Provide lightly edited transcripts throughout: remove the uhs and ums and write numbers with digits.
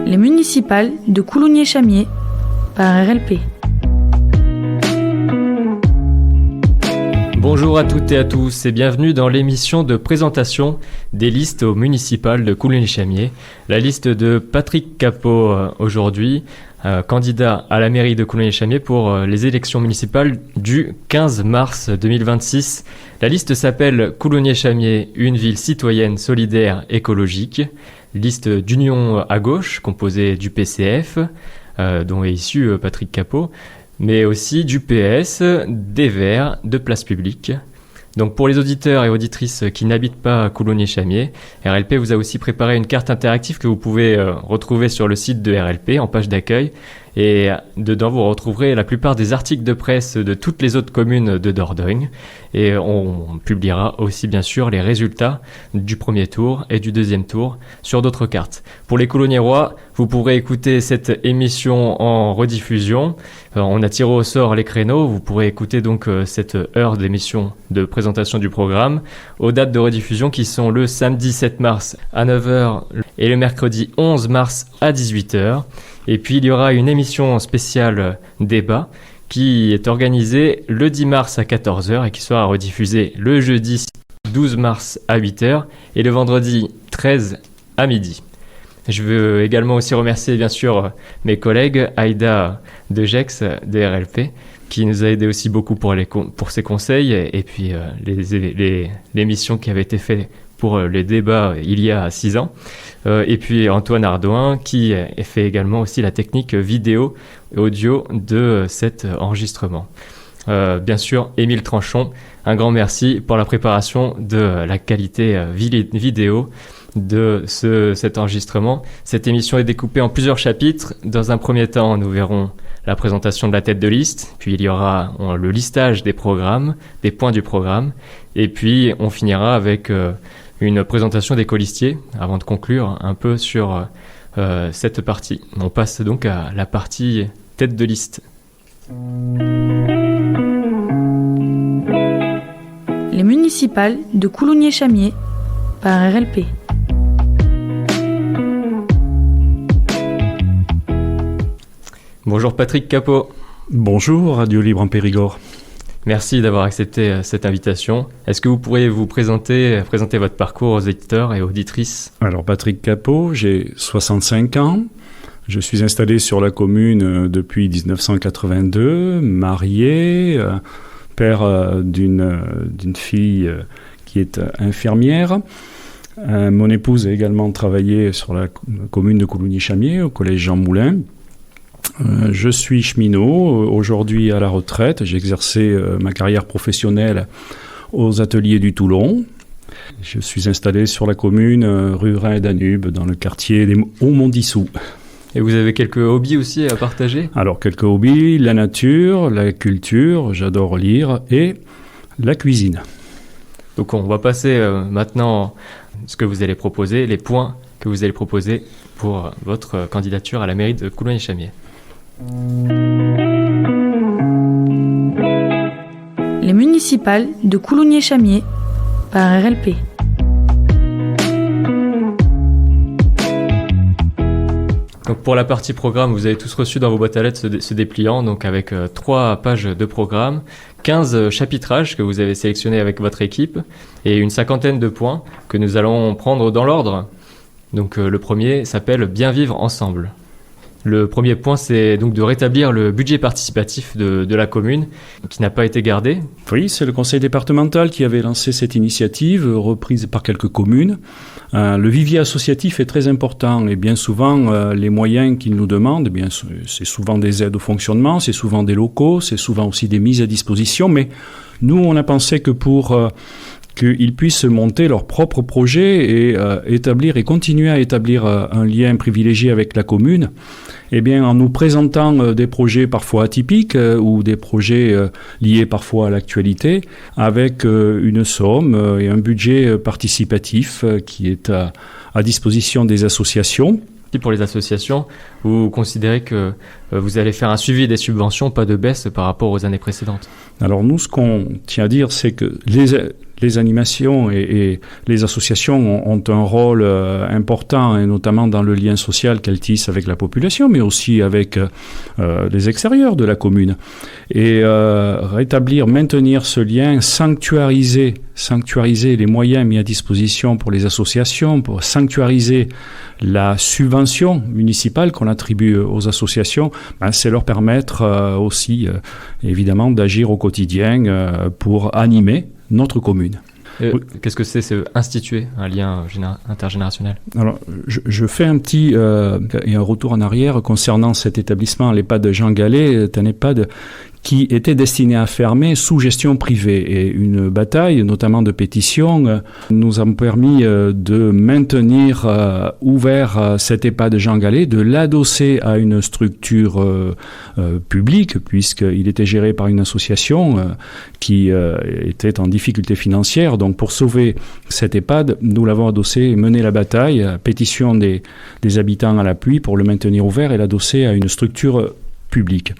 Les municipales de Coulommiers-Chamiers par RLP. Bonjour à toutes et à tous et bienvenue dans l'émission de présentation des listes aux municipales de Coulommiers-Chamiers. La liste de Patrick Capot aujourd'hui, candidat à la mairie de Coulommiers-Chamiers pour les élections municipales du 15 mars 2026. La liste s'appelle Coulommiers-Chamiers, une ville citoyenne, solidaire, écologique. Liste d'union à gauche, composée du PCF, dont est issu Patrick Capot, mais aussi du PS, des Verts, de Place Publique. Donc pour les auditeurs et auditrices qui n'habitent pas à Coulommiers-Chamiers, RLP vous a aussi préparé une carte interactive que vous pouvez retrouver sur le site de RLP en page d'accueil. Et dedans, vous retrouverez la plupart des articles de presse de toutes les autres communes de Dordogne. Et on publiera aussi, bien sûr, les résultats du premier tour et du deuxième tour sur d'autres cartes. Pour les Coulommiérois, vous pourrez écouter cette émission en rediffusion. On a tiré au sort les créneaux. Vous pourrez écouter donc cette heure d'émission de présentation du programme aux dates de rediffusion qui sont le samedi 7 mars à 9h et le mercredi 11 mars à 18h. Et puis il y aura une émission spéciale débat qui est organisée le 10 mars à 14h et qui sera rediffusée le jeudi 12 mars à 8h et le vendredi 13 à midi. Je veux également aussi remercier bien sûr mes collègues Aïda de Gex de RLP qui nous a aidé aussi beaucoup pour ses conseils et puis l'émission qui avait été faite pour le débat il y a 6 ans. Et puis Antoine Ardouin qui fait également aussi la technique vidéo et audio de cet enregistrement. Bien sûr, Émile Tranchon, un grand merci pour la préparation de la qualité vidéo de cet enregistrement. Cette émission est découpée en plusieurs chapitres. Dans un premier temps, nous verrons la présentation de la tête de liste, puis il y aura le listage des programmes, des points du programme, et puis on finira avec une présentation des colistiers avant de conclure un peu sur cette partie. On passe donc à la partie tête de liste. Les municipales de Coulommiers-Chamiers par RLP. Bonjour Patrick Capot. Bonjour Radio Libre en Périgord. Merci d'avoir accepté cette invitation. Est-ce que vous pourriez vous présenter votre parcours aux éditeurs et auditrices ? Alors Patrick Capot, j'ai 65 ans. Je suis installé sur la commune depuis 1982, marié, père d'une fille qui est infirmière. Mon épouse a également travaillé sur la commune de Coulommiers-Chamiers, au collège Jean Moulin. Je suis cheminot, aujourd'hui à la retraite. J'ai exercé ma carrière professionnelle aux ateliers du Toulon. Je suis installé sur la commune rue Rhin et Danube, dans le quartier des Hauts-Montdissous. Et vous avez quelques hobbies aussi à partager ? Alors, quelques hobbies, la nature, la culture, j'adore lire, et la cuisine. Donc on va passer maintenant à ce que vous allez proposer, les points que vous allez proposer pour votre candidature à la mairie de Coulommiers-Chamiers. Les municipales de Coulommiers-Chamiers par RLP. Donc pour la partie programme, vous avez tous reçu dans vos boîtes à lettres ce dépliant, donc avec 3 pages de programme, 15 chapitrages que vous avez sélectionnés avec votre équipe et une 50aine de points que nous allons prendre dans l'ordre. Donc le premier s'appelle « Bien vivre ensemble ». Le premier point, c'est donc de rétablir le budget participatif de la commune qui n'a pas été gardé. Oui, c'est le conseil départemental qui avait lancé cette initiative, reprise par quelques communes. Le vivier associatif est très important et bien souvent, les moyens qu'ils nous demandent, eh bien, c'est souvent des aides au fonctionnement, c'est souvent des locaux, c'est souvent aussi des mises à disposition. Mais nous, on a pensé que pour qu'ils puissent monter leur propre projet et continuer à établir un lien privilégié avec la commune, eh bien, en nous présentant des projets parfois atypiques ou des projets liés parfois à l'actualité, avec une somme et un budget participatif qui est à disposition des associations. Pour les associations, vous considérez que vous allez faire un suivi des subventions, pas de baisse par rapport aux années précédentes ? Alors nous, ce qu'on tient à dire, c'est que les animations et les associations ont un rôle important, et notamment dans le lien social qu'elles tissent avec la population, mais aussi avec les extérieurs de la commune. Et maintenir ce lien, sanctuariser les moyens mis à disposition pour les associations, pour sanctuariser la subvention municipale qu'on attribue aux associations, c'est leur permettre aussi, évidemment, d'agir au quotidien pour animer notre commune. Qu'est-ce que c'est instituer un lien intergénérationnel? Alors, je fais un retour en arrière concernant cet établissement. L'EHPAD Jean Gallet est un EHPAD qui était destiné à fermer sous gestion privée. Et une bataille, notamment de pétition, nous a permis de maintenir ouvert cet EHPAD Jean Gallet, de l'adosser à une structure publique, puisqu'il était géré par une association qui était en difficulté financière. Donc pour sauver cet EHPAD, nous l'avons adossé et mené la bataille, pétition des habitants à l'appui pour le maintenir ouvert et l'adosser à une structure public.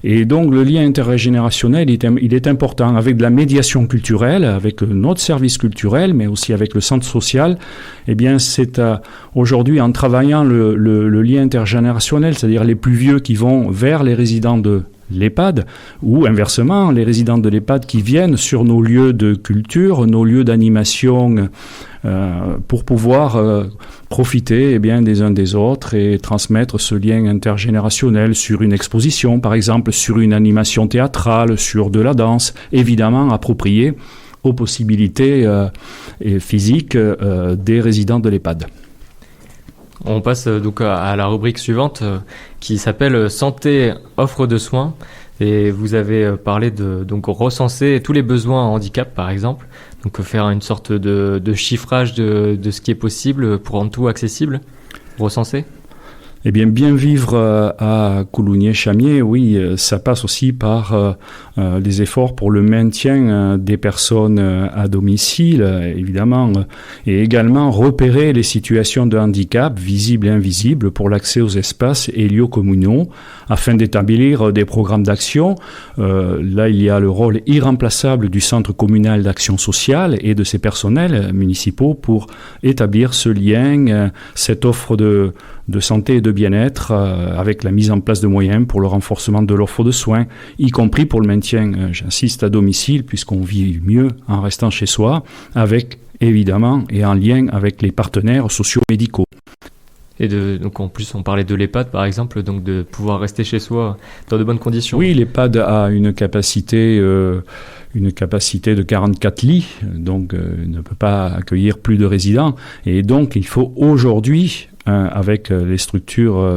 Et donc le lien intergénérationnel, il est important avec de la médiation culturelle, avec notre service culturel, mais aussi avec le centre social. Eh bien, c'est aujourd'hui en travaillant le lien intergénérationnel, c'est-à-dire les plus vieux qui vont vers les résidents de l'EHPAD, ou inversement, les résidents de l'EHPAD qui viennent sur nos lieux de culture, nos lieux d'animation, pour pouvoir profiter des uns des autres et transmettre ce lien intergénérationnel sur une exposition, par exemple, sur une animation théâtrale, sur de la danse, évidemment appropriée aux possibilités physiques des résidents de l'EHPAD. On passe donc à la rubrique suivante qui s'appelle Santé, offre de soins. Et vous avez parlé de donc recenser tous les besoins en handicap, par exemple. Donc faire une sorte de chiffrage de ce qui est possible pour rendre tout accessible, recenser. Eh bien vivre à Coulounier-Chamiers, oui, ça passe aussi par des efforts pour le maintien des personnes à domicile, évidemment, et également repérer les situations de handicap, visibles et invisibles, pour l'accès aux espaces et lieux communaux, afin d'établir des programmes d'action. Là, il y a le rôle irremplaçable du Centre communal d'action sociale et de ses personnels municipaux pour établir ce lien, cette offre de santé et de bien-être, avec la mise en place de moyens pour le renforcement de l'offre de soins, y compris pour le maintien, j'insiste, à domicile, puisqu'on vit mieux en restant chez soi, avec, évidemment, et en lien avec les partenaires sociaux-médicaux. Et donc en plus, on parlait de l'EHPAD, par exemple, donc de pouvoir rester chez soi dans de bonnes conditions. Oui, l'EHPAD a une capacité de 44 lits, donc ne peut pas accueillir plus de résidents. Et donc, il faut aujourd'hui, avec les structures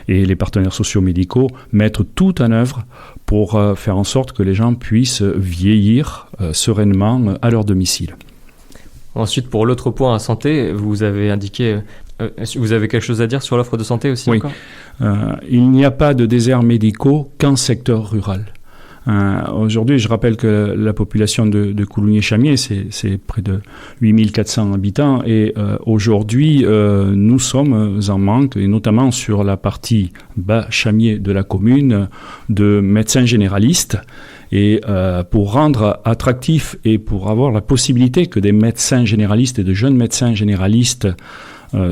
et les partenaires sociaux-médicaux, mettre tout en œuvre pour faire en sorte que les gens puissent vieillir sereinement à leur domicile. Ensuite, pour l'autre point à santé, vous avez indiqué... vous avez quelque chose à dire sur l'offre de santé aussi? Oui. Encore Il n'y a pas de déserts médicaux qu'en secteur rural. Aujourd'hui, je rappelle que la population de Coulounier-Chamiers, c'est près de 8400 habitants, et aujourd'hui, nous sommes en manque, et notamment sur la partie bas Chamiers de la commune, de médecins généralistes. Et pour rendre attractif et pour avoir la possibilité que des médecins généralistes et de jeunes médecins généralistes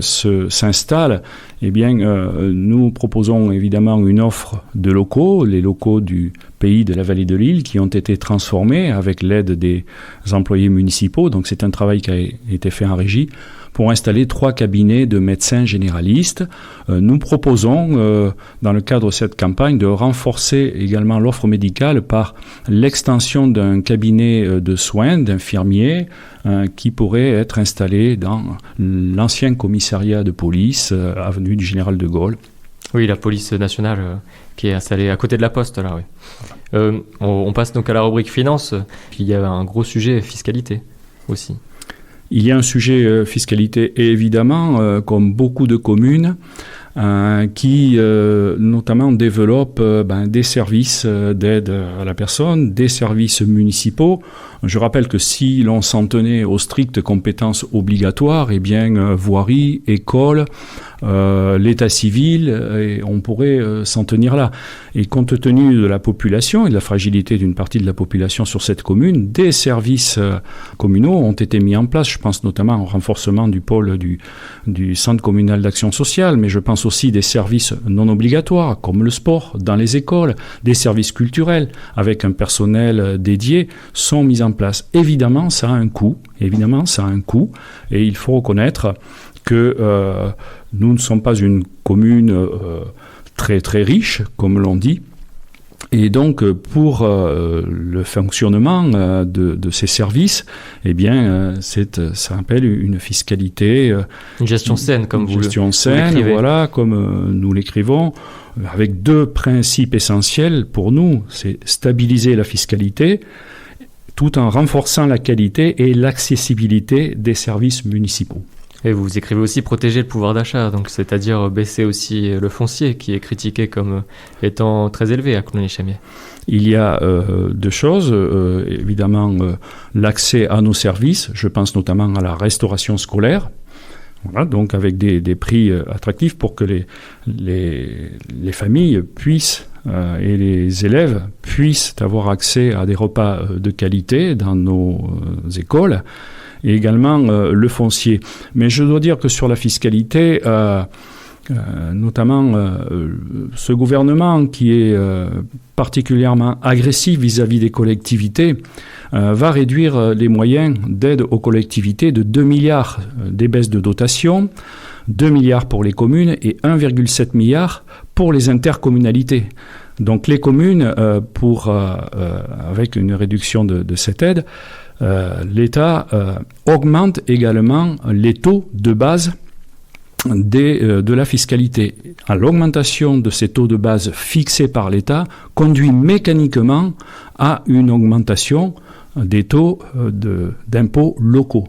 s'installent, eh bien, nous proposons évidemment une offre de locaux, les locaux du pays de la vallée de l'Île, qui ont été transformés avec l'aide des employés municipaux. Donc c'est un travail qui a été fait en régie pour installer 3 cabinets de médecins généralistes. Nous proposons, dans le cadre de cette campagne, de renforcer également l'offre médicale par l'extension d'un cabinet de soins d'infirmiers qui pourrait être installé dans l'ancien commissariat de police, avenue du Général de Gaulle. Oui, la police nationale qui est installée à côté de la poste, là, oui. On passe donc à la rubrique finance. Il y a un gros sujet fiscalité aussi. Il y a un sujet fiscalité, et évidemment, comme beaucoup de communes, qui notamment développent des services d'aide à la personne, des services municipaux. Je rappelle que si l'on s'en tenait aux strictes compétences obligatoires, eh bien, voirie, école, l'état civil, et on pourrait s'en tenir là. Et compte tenu de la population et de la fragilité d'une partie de la population sur cette commune, des services communaux ont été mis en place. Je pense notamment au renforcement du pôle du centre communal d'action sociale, mais je pense aussi des services non obligatoires, comme le sport dans les écoles, des services culturels avec un personnel dédié sont mis en place. Évidemment, ça a un coût, et il faut reconnaître que nous ne sommes pas une commune très très riche, comme l'on dit, et donc pour le fonctionnement de ces services, eh bien, ça appelle une fiscalité, une gestion saine, comme vous l'écrivez. Voilà, comme nous l'écrivons, avec deux principes essentiels pour nous, c'est stabiliser la fiscalité, tout en renforçant la qualité et l'accessibilité des services municipaux. Et vous écrivez aussi protéger le pouvoir d'achat, donc c'est-à-dire baisser aussi le foncier qui est critiqué comme étant très élevé à Coulonges-Chamiers. Il y a deux choses, évidemment l'accès à nos services, je pense notamment à la restauration scolaire, voilà, donc avec des prix attractifs pour que les familles puissent et les élèves puissent avoir accès à des repas de qualité dans nos écoles, et également le foncier. Mais je dois dire que sur la fiscalité, notamment ce gouvernement qui est particulièrement agressif vis-à-vis des collectivités, va réduire les moyens d'aide aux collectivités de 2 milliards des baisses de dotation, 2 milliards pour les communes et 1,7 milliard pour les intercommunalités. Donc les communes, avec une réduction de cette aide, l'État augmente également les taux de base de la fiscalité. L'augmentation de ces taux de base fixés par l'État conduit mécaniquement à une augmentation des taux d'impôts locaux.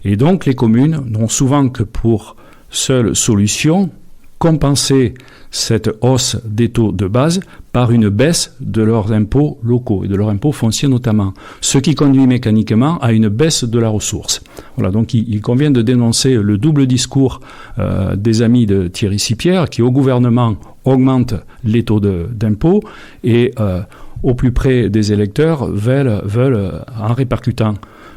Et donc les communes n'ont souvent que pour seule solution compenser cette hausse des taux de base par une baisse de leurs impôts locaux et de leurs impôts fonciers notamment, ce qui conduit mécaniquement à une baisse de la ressource. Voilà, donc il convient de dénoncer le double discours des amis de Thierry Sipierre qui au gouvernement augmente les taux d'impôts et au plus près des électeurs veulent en répercutant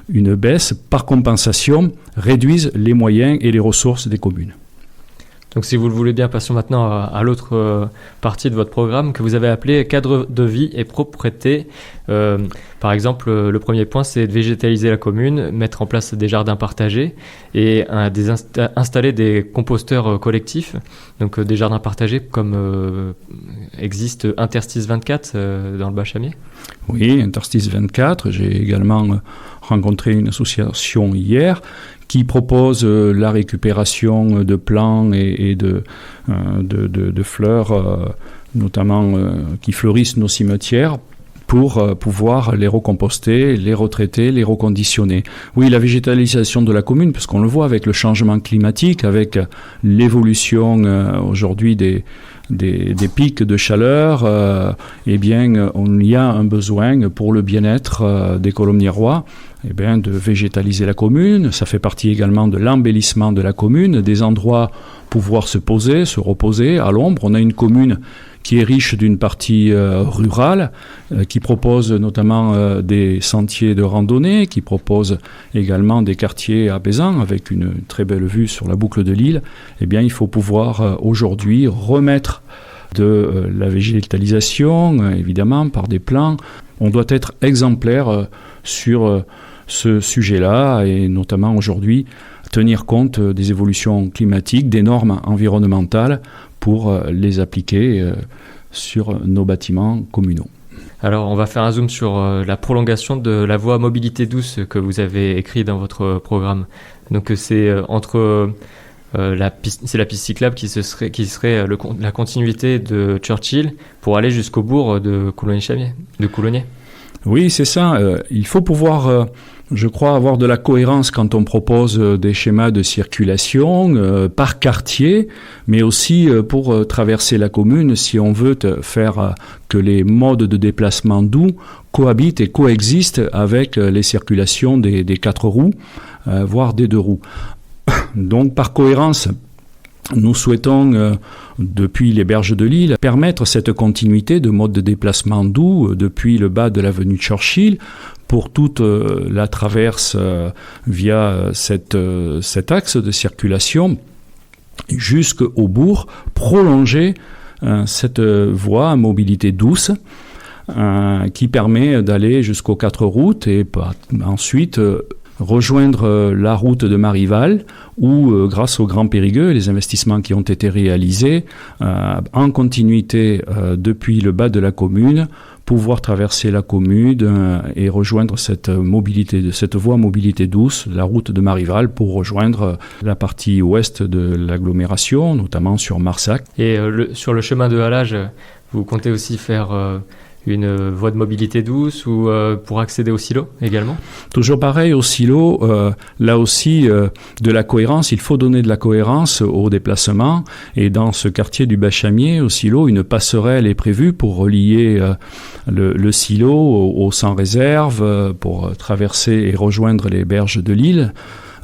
une baisse par compensation réduisent les moyens et les ressources des communes. Donc si vous le voulez bien, passons maintenant à l'autre partie de votre programme que vous avez appelé cadre de vie et propreté. Par exemple, le premier point, c'est de végétaliser la commune, mettre en place des jardins partagés et installer des composteurs collectifs. Donc des jardins partagés comme existe Interstice 24 dans le Bas-Chamiers. Oui, Interstice 24. J'ai également rencontré une association hier qui propose la récupération de plants et de fleurs, notamment qui fleurissent nos cimetières, pour pouvoir les recomposter, les retraiter, les reconditionner. Oui, la végétalisation de la commune, parce qu'on le voit avec le changement climatique, avec l'évolution aujourd'hui des pics de chaleur, eh bien, on y a un besoin pour le bien-être des Colombiérois, eh bien, de végétaliser la commune. Ça fait partie également de l'embellissement de la commune, des endroits pour pouvoir se poser, se reposer à l'ombre. On a une commune qui est riche d'une partie rurale, qui propose notamment des sentiers de randonnée, qui propose également des quartiers apaisants avec une très belle vue sur la boucle de l'île. Eh bien, il faut pouvoir aujourd'hui remettre de la végétalisation, évidemment, par des plans. On doit être exemplaire sur ce sujet-là et notamment aujourd'hui tenir compte des évolutions climatiques, des normes environnementales pour les appliquer sur nos bâtiments communaux. Alors, on va faire un zoom sur la prolongation de la voie mobilité douce que vous avez écrit dans votre programme. Donc, c'est entre la piste cyclable qui serait la continuité de Churchill pour aller jusqu'au bourg de Coulonges-Chamiers, de Coulonniers. Oui, c'est ça. Il faut pouvoir, je crois, avoir de la cohérence quand on propose des schémas de circulation par quartier, mais aussi pour traverser la commune, si on veut faire que les modes de déplacement doux cohabitent et coexistent avec les circulations des 4 roues, voire des 2 roues. Donc, par cohérence Nous souhaitons, depuis les berges de l'île, permettre cette continuité de mode de déplacement doux depuis le bas de l'avenue Churchill pour toute la traverse via cet axe de circulation jusqu'au bourg, prolonger cette voie à mobilité douce qui permet d'aller jusqu'aux 4 routes et ensuite rejoindre la route de Marival où, grâce au Grand Périgueux et les investissements qui ont été réalisés en continuité depuis le bas de la commune, pouvoir traverser la commune et rejoindre cette voie mobilité douce, la route de Marival, pour rejoindre la partie ouest de l'agglomération, notamment sur Marsac. Et sur le chemin de halage, vous comptez aussi faire une voie de mobilité douce ou pour accéder au silo également? Toujours pareil, au silo, là aussi, de la cohérence. Il faut donner de la cohérence au déplacement. Et dans ce quartier du Bachamier, au silo, une passerelle est prévue pour relier le silo au sans réserve, pour traverser et rejoindre les berges de l'île.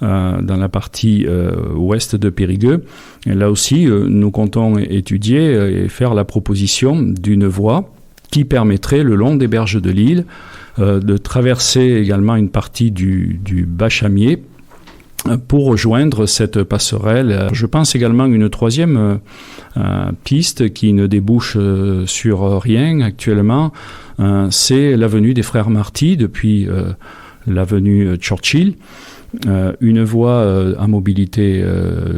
Dans la partie ouest de Périgueux. Et là aussi, nous comptons étudier et faire la proposition d'une voie qui permettrait, le long des berges de l'île, de traverser également une partie du Bachamier pour rejoindre cette passerelle. Je pense également à une troisième piste qui ne débouche sur rien actuellement, c'est l'avenue des Frères Marty depuis l'avenue Churchill. Une voie à mobilité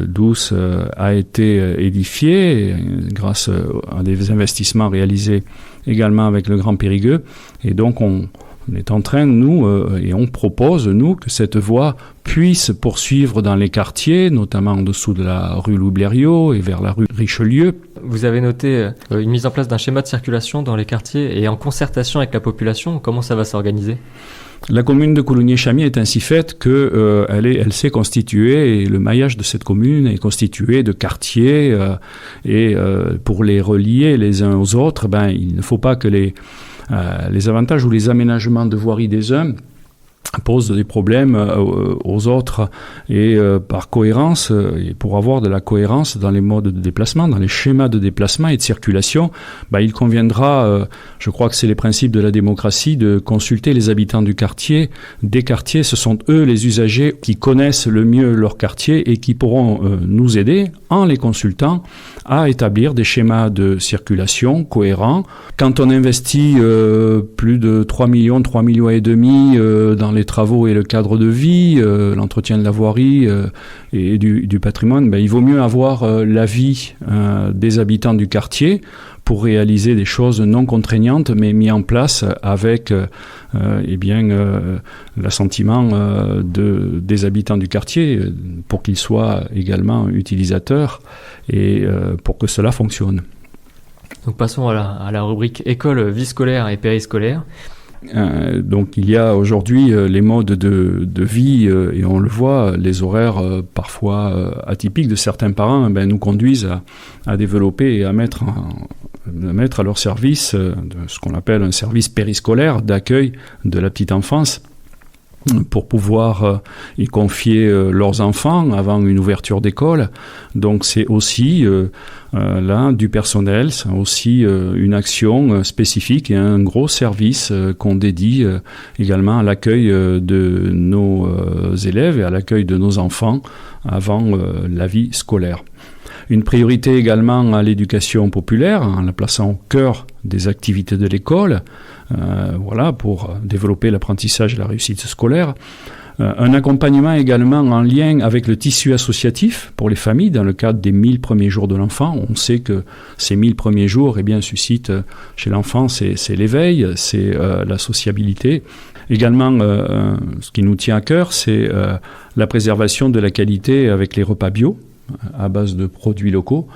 douce a été édifiée grâce à des investissements réalisés également avec le Grand Périgueux. Et donc on est en train, et on propose, que cette voie puisse poursuivre dans les quartiers, notamment en dessous de la rue Louis Blériot et vers la rue Richelieu. Vous avez noté une mise en place d'un schéma de circulation dans les quartiers et en concertation avec la population. Comment ça va s'organiser ? La commune de Coulommiers-Chamiers est ainsi faite qu'elle s'est constituée, et le maillage de cette commune est constitué de quartiers, et pour les relier les uns aux autres, il ne faut pas que les avantages ou les aménagements de voirie des uns posent des problèmes aux autres, et par cohérence, et pour avoir de la cohérence dans les modes de déplacement, dans les schémas de déplacement et de circulation, il conviendra, je crois que c'est les principes de la démocratie, de consulter les habitants du quartier. Des quartiers, ce sont eux les usagers qui connaissent le mieux leur quartier et qui pourront nous aider, en les consultant, à établir des schémas de circulation cohérents. Quand on investit plus de 3 millions et demi dans les travaux et le cadre de vie, l'entretien de la voirie et du patrimoine, il vaut mieux avoir l'avis des habitants du quartier pour réaliser des choses non contraignantes, mais mis en place avec l'assentiment des habitants du quartier pour qu'ils soient également utilisateurs et pour que cela fonctionne. Donc passons à la rubrique école, vie scolaire et périscolaire. Donc il y a aujourd'hui les modes de vie et on le voit, les horaires parfois atypiques de certains parents nous conduisent à développer et à mettre à leur service ce qu'on appelle un service périscolaire d'accueil de la petite enfance pour pouvoir y confier leurs enfants avant une ouverture d'école. Donc c'est aussi là du personnel, c'est aussi une action spécifique et un gros service qu'on dédie également à l'accueil de nos élèves et à l'accueil de nos enfants avant la vie scolaire. Une priorité également à l'éducation populaire, en la plaçant au cœur des activités de l'école, pour développer l'apprentissage et la réussite scolaire. Un accompagnement également en lien avec le tissu associatif pour les familles dans le cadre des 1000 premiers jours de l'enfant. On sait que ces 1000 premiers jours suscitent chez l'enfant, c'est l'éveil, c'est la sociabilité. Également, ce qui nous tient à cœur, c'est la préservation de la qualité avec les repas bio à base de produits locaux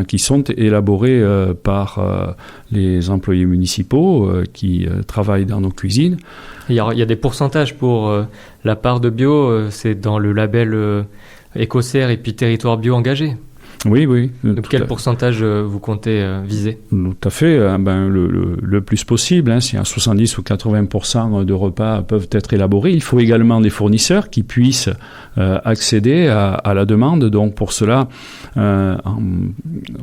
qui sont élaborés par les employés municipaux qui travaillent dans nos cuisines. Il y a des pourcentages pour la part de bio, c'est dans le label Écossaire et puis territoire bio engagé. Oui. Donc quel pourcentage vous comptez viser ? Tout à fait. Le plus possible. Si à 70 ou 80% de repas peuvent être élaborés, il faut également des fournisseurs qui puissent accéder à la demande. Donc pour cela,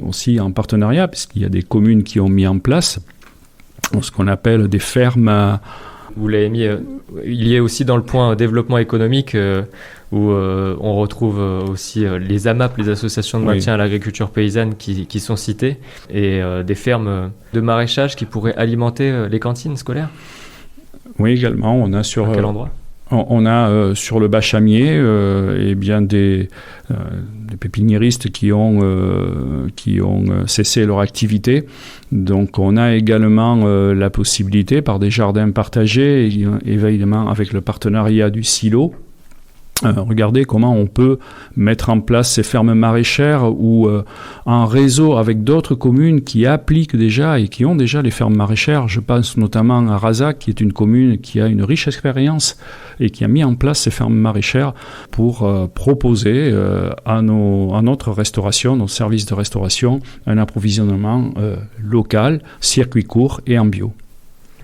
aussi en partenariat, puisqu'il y a des communes qui ont mis en place ce qu'on appelle des fermes. Vous l'avez mis, il y a aussi dans le point développement économique où on retrouve aussi les AMAP, les associations de maintien à l'agriculture paysanne qui sont citées, et des fermes de maraîchage qui pourraient alimenter les cantines scolaires. Oui, également. On a sur... À quel endroit ? On a sur le Bas-Chamier des pépiniéristes qui ont cessé leur activité. Donc on a également la possibilité par des jardins partagés, et évidemment avec le partenariat du silo, regarder comment on peut mettre en place ces fermes maraîchères ou en réseau avec d'autres communes qui appliquent déjà et qui ont déjà les fermes maraîchères. Je pense notamment à Razac, qui est une commune qui a une riche expérience et qui a mis en place ces fermes maraîchères pour proposer à notre restauration, nos services de restauration, un approvisionnement local, circuit court et en bio.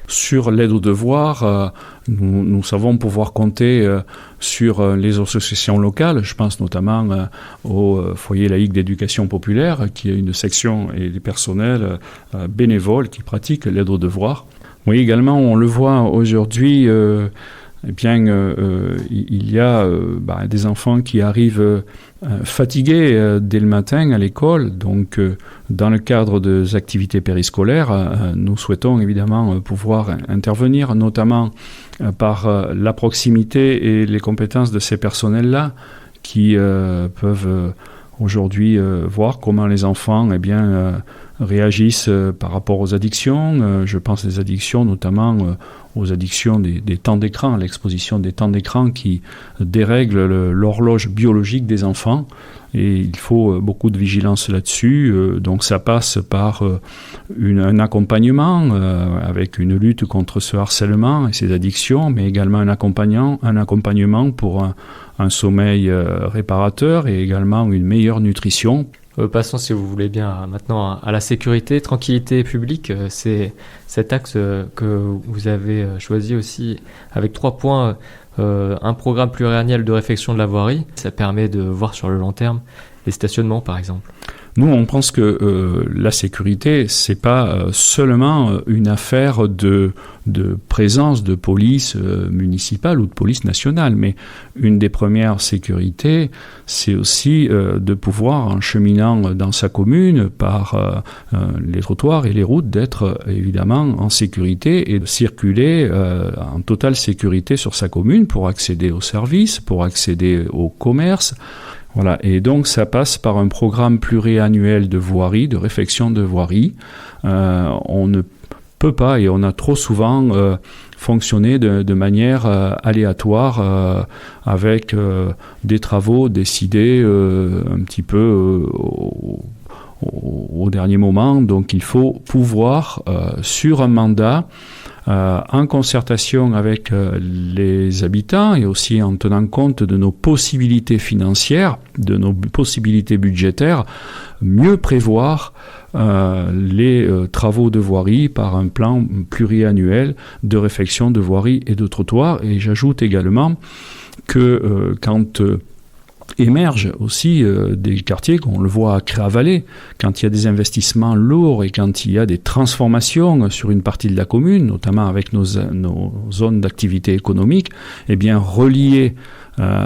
Sur l'aide aux devoirs, nous savons pouvoir compter sur les associations locales. Je pense notamment au foyer laïque d'éducation populaire, qui est une section et des personnels bénévoles qui pratiquent l'aide aux devoirs. Oui, également, on le voit aujourd'hui, il y a des enfants qui arrivent fatigués dès le matin à l'école. Donc, dans le cadre des activités périscolaires, nous souhaitons évidemment pouvoir intervenir, notamment par la proximité et les compétences de ces personnels-là qui peuvent aujourd'hui voir comment les enfants réagissent par rapport aux addictions. Je pense aux addictions, notamment aux addictions des temps d'écran, l'exposition des temps d'écran qui dérègle l'horloge biologique des enfants. Et il faut beaucoup de vigilance là-dessus. Donc ça passe par un accompagnement avec une lutte contre ce harcèlement et ces addictions, mais également un accompagnement pour un sommeil réparateur et également une meilleure nutrition. Passons, si vous voulez bien, maintenant à la sécurité, tranquillité publique. C'est cet axe que vous avez choisi aussi avec 3 points. Un programme pluriannuel de réfection de la voirie. Ça permet de voir sur le long terme les stationnements, par exemple. Nous, on pense que la sécurité, c'est pas seulement une affaire de présence de police municipale ou de police nationale, mais une des premières sécurités, c'est aussi de pouvoir, en cheminant dans sa commune par les trottoirs et les routes, d'être évidemment en sécurité et de circuler en totale sécurité sur sa commune pour accéder aux services, pour accéder au commerce. Voilà, et donc ça passe par un programme pluriannuel de voirie, de réfection de voirie. On ne peut pas, et on a trop souvent fonctionné de manière aléatoire avec des travaux décidés un petit peu au dernier moment. Donc il faut pouvoir, sur un mandat, en concertation avec les habitants et aussi en tenant compte de nos possibilités financières, de nos possibilités budgétaires, mieux prévoir les travaux de voirie par un plan pluriannuel de réfection de voirie et de trottoirs. Et j'ajoute également que quand émergent aussi des quartiers, qu'on le voit à Créavalet, quand il y a des investissements lourds et quand il y a des transformations sur une partie de la commune, notamment avec nos zones d'activité économique, eh bien relier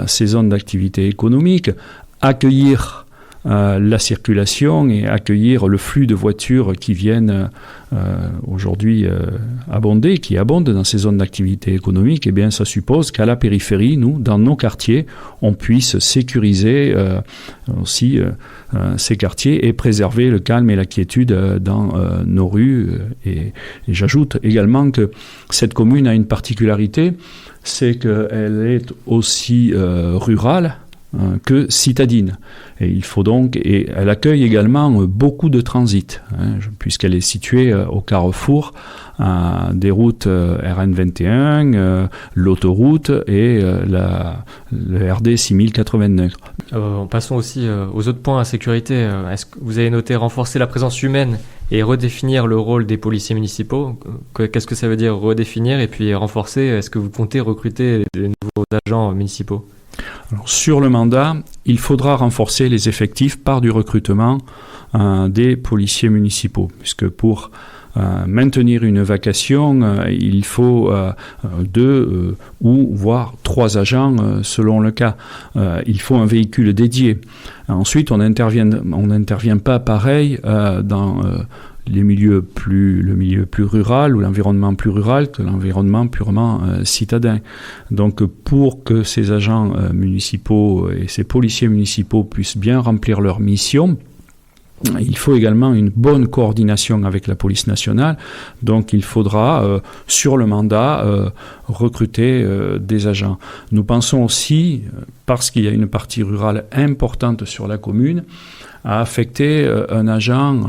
ces zones d'activité économique, accueillir la circulation et accueillir le flux de voitures qui viennent aujourd'hui abonder, qui abondent dans ces zones d'activité économique, eh bien ça suppose qu'à la périphérie, nous, dans nos quartiers, on puisse sécuriser aussi ces quartiers et préserver le calme et la quiétude dans nos rues. Et j'ajoute également que cette commune a une particularité, c'est qu'elle est aussi rurale que citadine. Et il faut donc, et elle accueille également beaucoup de transit, puisqu'elle est située au carrefour des routes RN21, l'autoroute et le RD 6089. Passons aussi aux autres points à sécurité. Est-ce que vous avez noté renforcer la présence humaine et redéfinir le rôle des policiers municipaux? Qu'est-ce que ça veut dire redéfinir et puis renforcer? Est-ce que vous comptez recruter de nouveaux agents municipaux? Alors, sur le mandat, il faudra renforcer les effectifs par du recrutement des policiers municipaux, puisque pour maintenir une vacation, il faut 2 ou voire 3 agents selon le cas. Il faut un véhicule dédié. Ensuite, on n'intervient pas pareil dans le milieu plus rural ou l'environnement plus rural que l'environnement purement citadin. Donc pour que ces agents municipaux et ces policiers municipaux puissent bien remplir leur mission, il faut également une bonne coordination avec la police nationale. Donc il faudra, sur le mandat, recruter des agents. Nous pensons aussi, parce qu'il y a une partie rurale importante sur la commune, à affecter un agent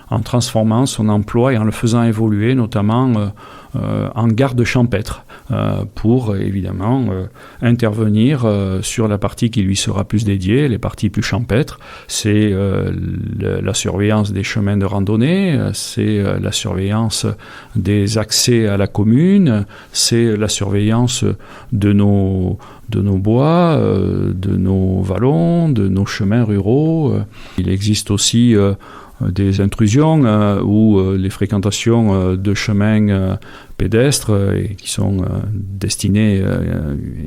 en transformant son emploi et en le faisant évoluer, notamment en garde champêtre, pour évidemment intervenir sur la partie qui lui sera plus dédiée, les parties plus champêtres. C'est la surveillance des chemins de randonnée, c'est la surveillance des accès à la commune, c'est la surveillance de nos bois, de nos vallons, de nos chemins ruraux. Il existe aussi des intrusions ou les fréquentations de chemins pédestres qui sont destinés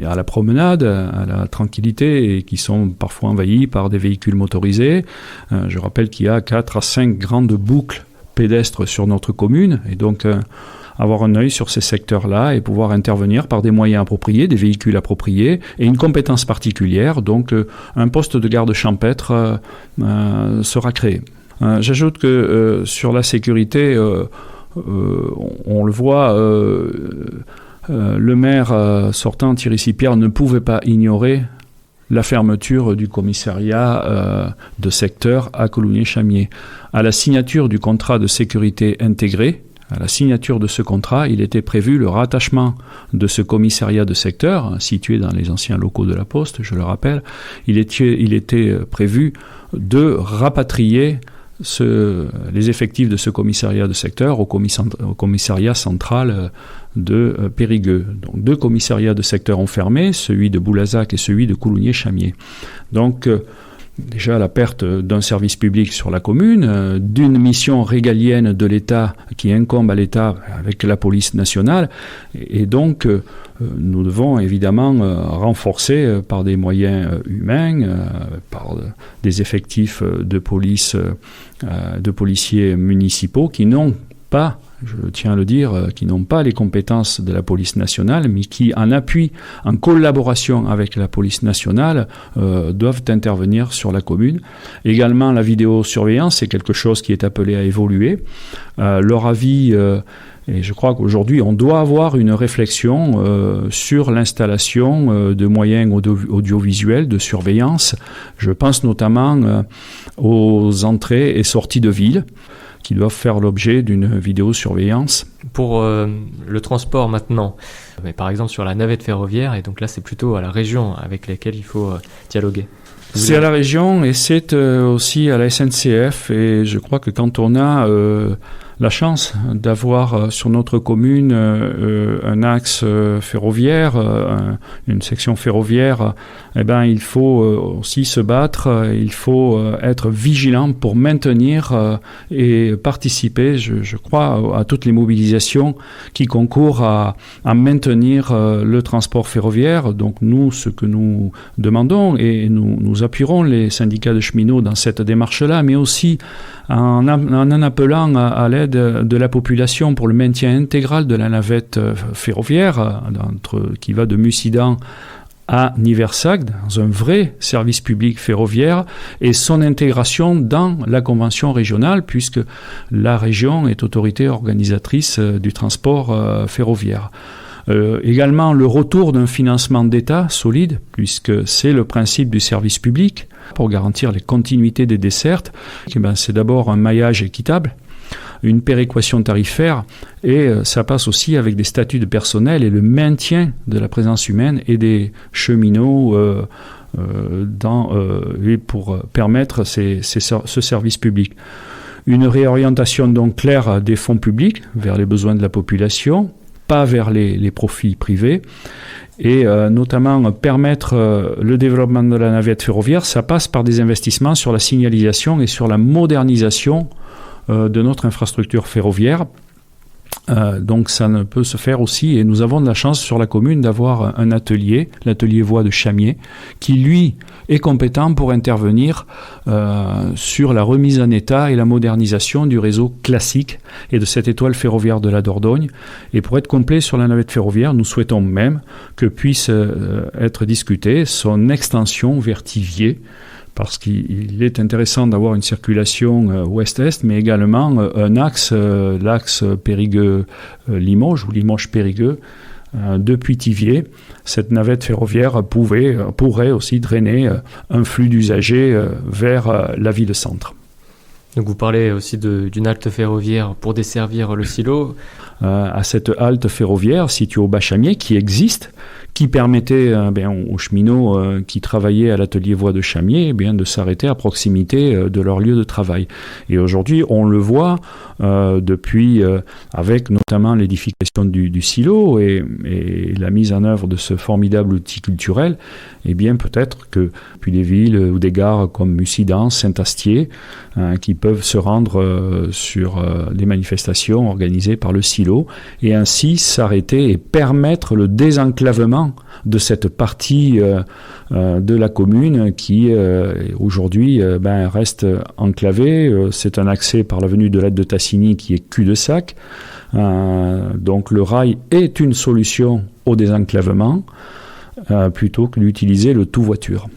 à la promenade, à la tranquillité et qui sont parfois envahis par des véhicules motorisés. Je rappelle qu'il y a 4 à 5 grandes boucles pédestres sur notre commune et donc avoir un œil sur ces secteurs-là et pouvoir intervenir par des moyens appropriés, des véhicules appropriés et une compétence particulière. Donc un poste de garde champêtre sera créé. J'ajoute que sur la sécurité, on le voit, le maire sortant, Thierry Sipierre, ne pouvait pas ignorer la fermeture du commissariat de secteur à Coulommiers-Chamiers. À la signature du contrat de sécurité intégré, à la signature de ce contrat, il était prévu le rattachement de ce commissariat de secteur, situé dans les anciens locaux de la Poste, je le rappelle. Il était prévu de rapatrier les effectifs de ce commissariat de secteur au commissariat central de Périgueux. Donc 2 commissariats de secteur ont fermé, celui de Boulazac et celui de Coulommiers-Chamiers. Donc déjà la perte d'un service public sur la commune, d'une mission régalienne de l'État qui incombe à l'État avec la police nationale, et donc nous devons évidemment renforcer par des moyens humains, par des effectifs de police, de policiers municipaux qui n'ont pas, je tiens à le dire, qui n'ont pas les compétences de la police nationale, mais qui, en appui, en collaboration avec la police nationale, doivent intervenir sur la commune. Également, la vidéosurveillance, c'est quelque chose qui est appelé à évoluer. Leur avis, et je crois qu'aujourd'hui, on doit avoir une réflexion sur l'installation de moyens audiovisuels de surveillance. Je pense notamment aux entrées et sorties de ville, qui doivent faire l'objet d'une vidéosurveillance. Pour le transport maintenant, mais par exemple sur la navette ferroviaire, et donc là c'est plutôt à la région avec laquelle il faut dialoguer. C'est à la région et c'est aussi à la SNCF, et je crois que quand on a la chance d'avoir sur notre commune un axe ferroviaire, une section ferroviaire, eh ben, il faut aussi se battre, il faut être vigilant pour maintenir et participer, je crois, à toutes les mobilisations qui concourent à maintenir le transport ferroviaire. Donc nous, ce que nous demandons, et nous appuierons les syndicats de cheminots dans cette démarche-là, mais aussi en appelant à l'aide de la population pour le maintien intégral de la navette ferroviaire qui va de Mussidan à Niversac, dans un vrai service public ferroviaire, et son intégration dans la convention régionale, puisque la région est autorité organisatrice du transport ferroviaire. Également le retour d'un financement d'État solide, puisque c'est le principe du service public, pour garantir les continuités des dessertes. Eh bien, c'est d'abord un maillage équitable, une péréquation tarifaire, et ça passe aussi avec des statuts de personnel et le maintien de la présence humaine et des cheminots et pour permettre ce service public. Une réorientation donc claire des fonds publics vers les besoins de la population, pas vers les profits privés, et notamment permettre le développement de la navette ferroviaire. Ça passe par des investissements sur la signalisation et sur la modernisation de notre infrastructure ferroviaire. Donc ça ne peut se faire aussi, et nous avons de la chance sur la commune d'avoir un atelier, l'atelier voie de Chamiers, qui lui est compétent pour intervenir sur la remise en état et la modernisation du réseau classique et de cette étoile ferroviaire de la Dordogne. Et pour être complet sur la navette ferroviaire, nous souhaitons même que puisse être discutée son extension vers Thiviers, parce qu'il est intéressant d'avoir une circulation ouest-est, mais également un axe, l'axe Périgueux-Limoges ou Limoges-Périgueux, depuis Thiviers. Cette navette ferroviaire pourrait aussi drainer un flux d'usagers vers la ville-centre. Donc vous parlez aussi d'une halte ferroviaire pour desservir le silo. À cette halte ferroviaire située au Bas-Chamiers qui existe, qui permettait aux cheminots qui travaillaient à l'atelier voie de Chamiers de s'arrêter à proximité de leur lieu de travail. Et aujourd'hui, on le voit depuis, avec notamment l'édification du silo et la mise en œuvre de ce formidable outil culturel, peut-être que puis des villes ou des gares comme Mussidan, Saint-Astier, qui peuvent se rendre sur les manifestations organisées par le silo et ainsi s'arrêter et permettre le désenclavement de cette partie de la commune qui aujourd'hui reste enclavée. C'est un accès par l'avenue de l'Aide de Tassigny qui est cul-de-sac. Donc le rail est une solution au désenclavement plutôt que d'utiliser le tout-voiture.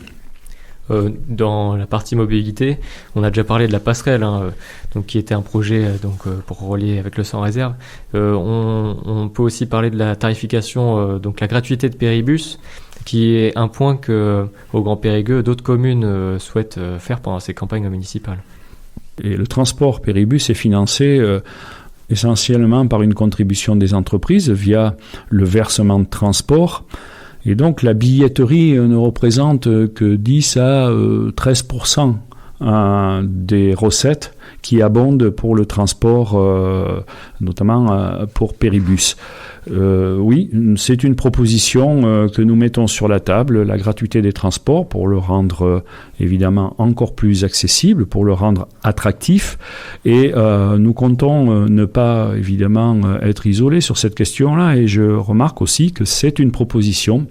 Dans la partie mobilité, on a déjà parlé de la passerelle, donc qui était un projet pour relier avec le sans réserve. On peut aussi parler de la tarification, donc la gratuité de Péribus, qui est un point que au Grand Périgueux, d'autres communes souhaitent faire pendant ces campagnes municipales. Et le transport Péribus est financé essentiellement par une contribution des entreprises via le versement de transport. Et donc la billetterie ne représente que 10 à 13% des recettes qui abondent pour le transport, notamment pour Péribus. Oui, c'est une proposition que nous mettons sur la table, la gratuité des transports, pour le rendre évidemment encore plus accessible, pour le rendre attractif. Et nous comptons ne pas évidemment être isolés sur cette question-là. Et je remarque aussi que c'est une proposition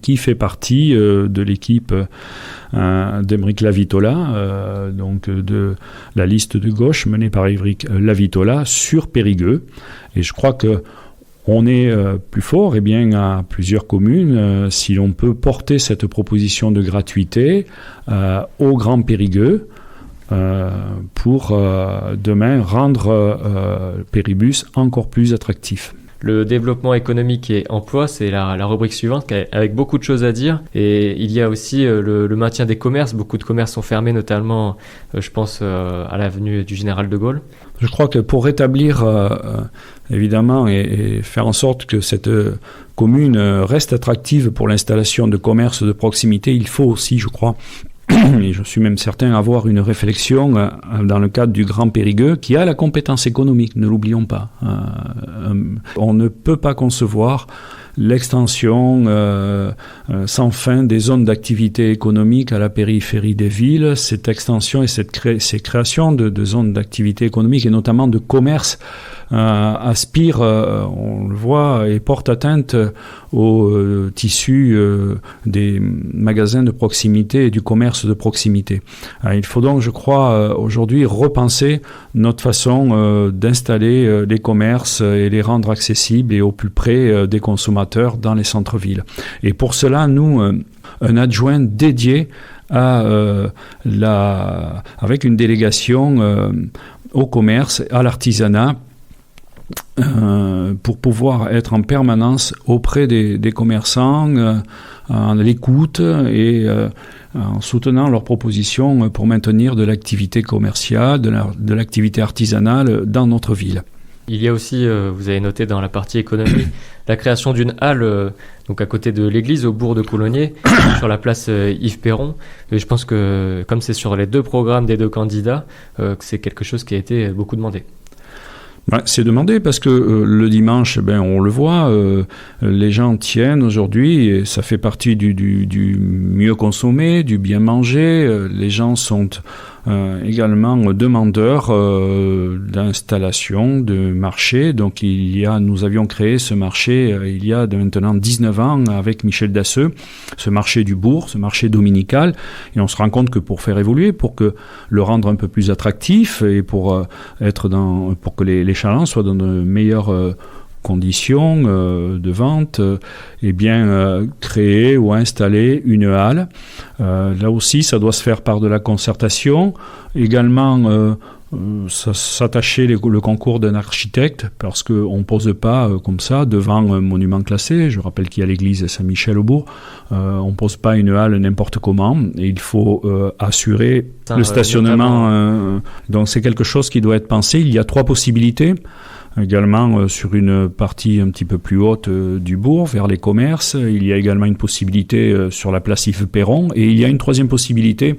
qui fait partie de l'équipe d'Émeric Lavitola, donc de la liste de gauche menée par Émeric Lavitola sur Périgueux. Et je crois que on est plus fort à plusieurs communes si l'on peut porter cette proposition de gratuité au Grand Périgueux pour demain rendre Péribus encore plus attractif. Le développement économique et emploi, c'est la rubrique suivante avec beaucoup de choses à dire. Et il y a aussi le maintien des commerces. Beaucoup de commerces sont fermés, notamment, je pense, à l'avenue du Général de Gaulle. Je crois que pour rétablir, évidemment, et faire en sorte que cette commune reste attractive pour l'installation de commerces de proximité, il faut aussi, je crois, et je suis même certain, avoir une réflexion dans le cadre du Grand Périgueux qui a la compétence économique, ne l'oublions pas. On ne peut pas concevoir l'extension sans fin des zones d'activité économique à la périphérie des villes. Cette extension et ces créations de zones d'activité économique et notamment de commerce aspirent, on le voit, et portent atteinte au tissu des magasins de proximité et du commerce de proximité. Il faut donc, je crois, aujourd'hui repenser notre façon d'installer les commerces et les rendre accessibles et au plus près des consommateurs dans les centres-villes. Et pour cela, nous, un adjoint dédié avec une délégation au commerce, à l'artisanat, pour pouvoir être en permanence auprès des commerçants, en l'écoute et en soutenant leurs propositions pour maintenir de l'activité commerciale, de l'activité artisanale dans notre ville. Il y a aussi, vous avez noté dans la partie économie, la création d'une halle donc à côté de l'église au bourg de Coulonniers, sur la place Yves Perron. Et je pense que comme c'est sur les 2 programmes des 2 candidats, que c'est quelque chose qui a été beaucoup demandé. C'est demandé parce que le dimanche, on le voit, les gens tiennent aujourd'hui, et ça fait partie du mieux consommer, du bien manger. Les gens sont également demandeurs d'installation, de marché. Donc nous avions créé ce marché il y a maintenant 19 ans avec Michel Dasseux, ce marché du bourg, ce marché dominical. Et on se rend compte que pour faire évoluer, pour que le rendre un peu plus attractif et pour que les chalands soient dans de meilleures conditions de vente, créer ou installer une halle. Là aussi, ça doit se faire par de la concertation. Également, s'attacher le concours d'un architecte, parce qu'on ne pose pas comme ça devant un monument classé. Je rappelle qu'il y a l'église Saint-Michel au bourg. On ne pose pas une halle n'importe comment. Et il faut assurer le stationnement. Donc c'est quelque chose qui doit être pensé. Il y a 3 possibilités. Également sur une partie un petit peu plus haute du bourg, vers les commerces. Il y a également une possibilité sur la place Yves Perron. Et il y a une 3e possibilité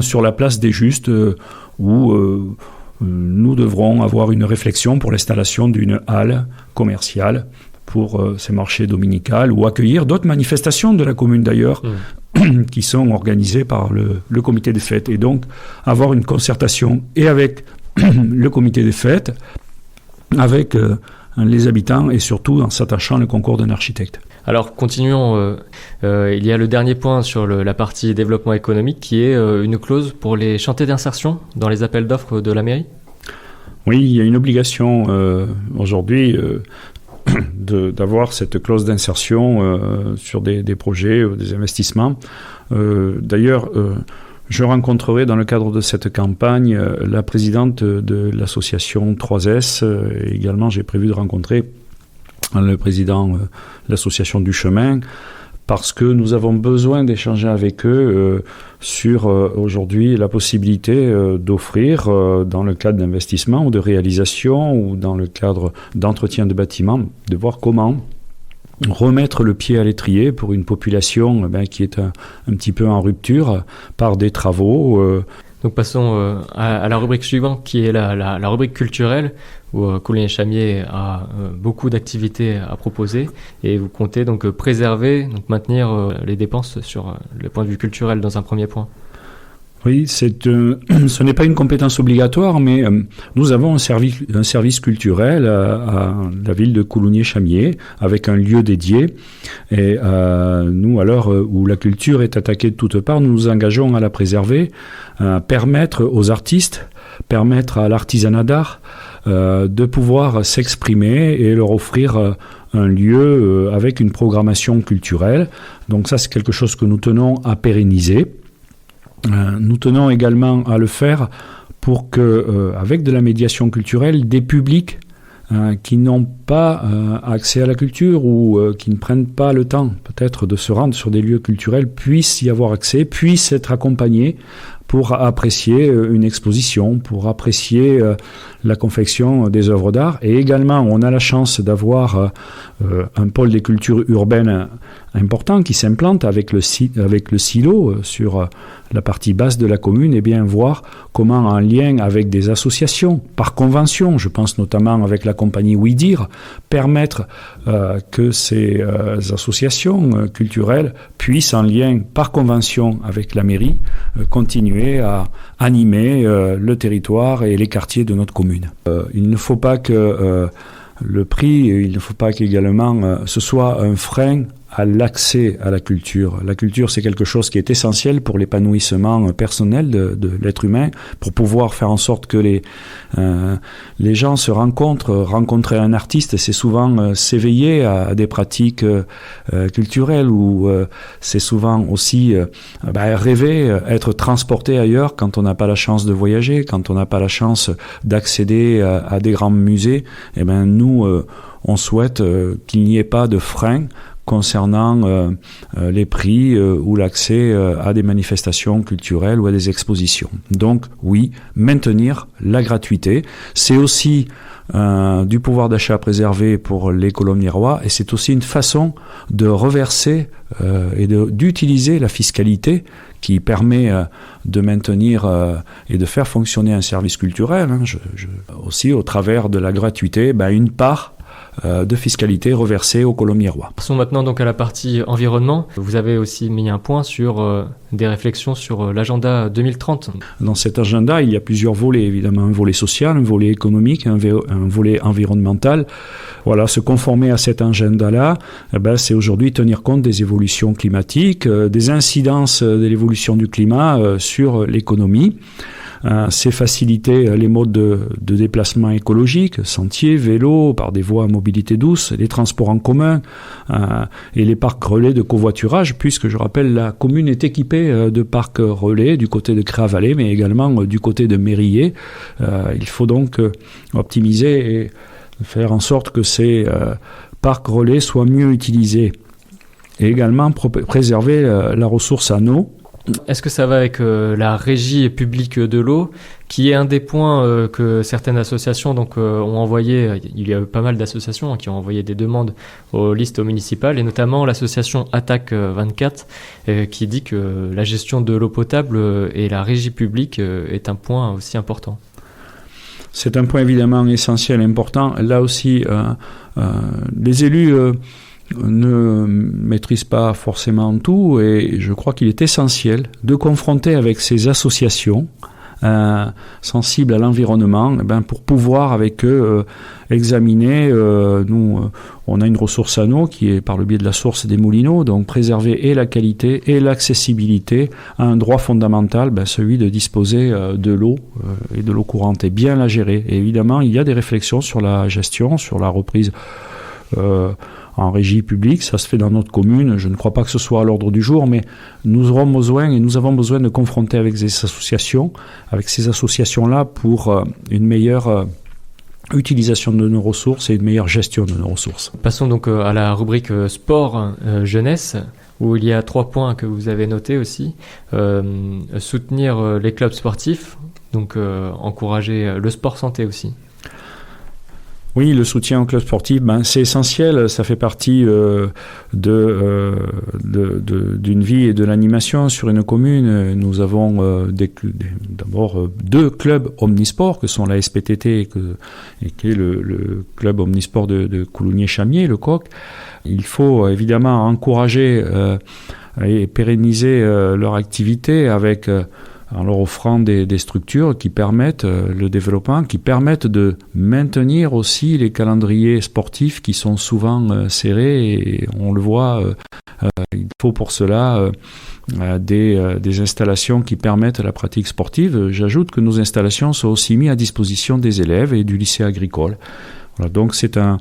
sur la place des Justes, où nous devrons avoir une réflexion pour l'installation d'une halle commerciale pour ces marchés dominicaux, ou accueillir d'autres manifestations de la commune d'ailleurs, qui sont organisées par le comité des fêtes. Et donc avoir une concertation et avec le comité des fêtes, avec les habitants, et surtout en s'attachant au concours d'un architecte. Alors continuons, il y a le dernier point sur la partie développement économique qui est une clause pour les chantiers d'insertion dans les appels d'offres de la mairie. Oui, il y a une obligation aujourd'hui d'avoir cette clause d'insertion sur des projets, des investissements. D'ailleurs, je rencontrerai dans le cadre de cette campagne la présidente de l'association 3S. Et également, j'ai prévu de rencontrer le président de l'association du chemin, parce que nous avons besoin d'échanger avec eux sur aujourd'hui la possibilité d'offrir, dans le cadre d'investissement ou de réalisation ou dans le cadre d'entretien de bâtiments, de voir comment remettre le pied à l'étrier pour une population qui est un petit peu en rupture par des travaux. Donc passons à la rubrique suivante, qui est la rubrique culturelle, où Coulonniers-Chamiers a beaucoup d'activités à proposer, et vous comptez donc préserver, donc maintenir les dépenses sur le point de vue culturel dans un premier point. Oui, ce n'est pas une compétence obligatoire, mais nous avons un service culturel à la ville de Coulonniers-Chamiers, avec un lieu dédié. Et nous, à l'heure où la culture est attaquée de toutes parts, nous nous engageons à la préserver, permettre aux artistes, permettre à l'artisanat d'art de pouvoir s'exprimer et leur offrir un lieu avec une programmation culturelle. Donc ça, c'est quelque chose que nous tenons à pérenniser. Nous tenons également à le faire pour que, avec de la médiation culturelle, des publics qui n'ont pas accès à la culture ou qui ne prennent pas le temps peut-être de se rendre sur des lieux culturels puissent y avoir accès, puissent être accompagnés pour apprécier une exposition, pour apprécier la confection des œuvres d'art. Et également, on a la chance d'avoir un pôle des cultures urbaines important qui s'implante avec le silo sur la partie basse de la commune, et bien voir comment, en lien avec des associations, par convention, je pense notamment avec la compagnie Oui-Dire, permettre que ces associations culturelles puissent, en lien par convention avec la mairie, continuer à animer le territoire et les quartiers de notre commune. Il ne faut pas que le prix, il ne faut pas qu'également ce soit un frein à l'accès à la culture. La culture, c'est quelque chose qui est essentiel pour l'épanouissement personnel de l'être humain, pour pouvoir faire en sorte que les gens se rencontrent. Rencontrer un artiste, c'est souvent s'éveiller à des pratiques culturelles, ou c'est souvent aussi rêver, être transporté ailleurs quand on n'a pas la chance de voyager, quand on n'a pas la chance d'accéder à des grands musées. Eh bien, nous, on souhaite qu'il n'y ait pas de frein concernant les prix ou l'accès à des manifestations culturelles ou à des expositions. Donc oui, maintenir la gratuité. C'est aussi du pouvoir d'achat préservé pour les colombiérois et c'est aussi une façon de reverser et d'utiliser la fiscalité qui permet de maintenir et de faire fonctionner un service culturel. Aussi, au travers de la gratuité, une part de fiscalité reversée aux colombiérois. Passons maintenant donc à la partie environnement. Vous avez aussi mis un point sur des réflexions sur l'agenda 2030. Dans cet agenda, il y a plusieurs volets, évidemment. Un volet social, un volet économique, un volet environnemental. Voilà, se conformer à cet agenda-là, c'est aujourd'hui tenir compte des évolutions climatiques, des incidences de l'évolution du climat sur l'économie. C'est faciliter les modes de déplacement écologique, sentiers, vélos, par des voies à mobilité douce, les transports en commun et les parcs relais de covoiturage, puisque je rappelle, la commune est équipée de parcs relais du côté de Créa-Vallée, mais également du côté de Mérillé. Il faut donc optimiser et faire en sorte que ces parcs relais soient mieux utilisés et également préserver la ressource en eau. Est-ce que ça va avec la régie publique de l'eau, qui est un des points que certaines associations ont envoyé? Il y a eu pas mal d'associations qui ont envoyé des demandes aux listes municipales, et notamment l'association Attaque 24, qui dit que la gestion de l'eau potable et la régie publique est un point aussi important. C'est un point évidemment essentiel, important. Là aussi, les élus ne maîtrisent pas forcément tout et je crois qu'il est essentiel de confronter avec ces associations sensibles à l'environnement pour pouvoir avec eux examiner. Nous, on a une ressource en eau qui est par le biais de la source des Moulineaux, donc préserver et la qualité et l'accessibilité à un droit fondamental, celui de disposer de l'eau et de l'eau courante et bien la gérer. Et évidemment, il y a des réflexions sur la gestion, sur la reprise en régie publique, ça se fait dans notre commune. Je ne crois pas que ce soit à l'ordre du jour, mais nous avons besoin de confronter avec ces associations-là pour une meilleure utilisation de nos ressources et une meilleure gestion de nos ressources. Passons donc à la rubrique sport jeunesse, où il y a 3 points que vous avez notés aussi. Soutenir les clubs sportifs, donc encourager le sport santé aussi. Oui, le soutien au club sportif, c'est essentiel. Ça fait partie d'une vie et de l'animation sur une commune. Nous avons d'abord 2 clubs omnisports, que sont la SPTT et qui est le club omnisport de Coulugné-Chamiers, le COC. Il faut évidemment encourager et pérenniser leur activité en leur offrant des structures qui permettent le développement, qui permettent de maintenir aussi les calendriers sportifs qui sont souvent serrés et on le voit, il faut pour cela des installations qui permettent la pratique sportive. J'ajoute que nos installations sont aussi mises à disposition des élèves et du lycée agricole. Voilà, donc c'est un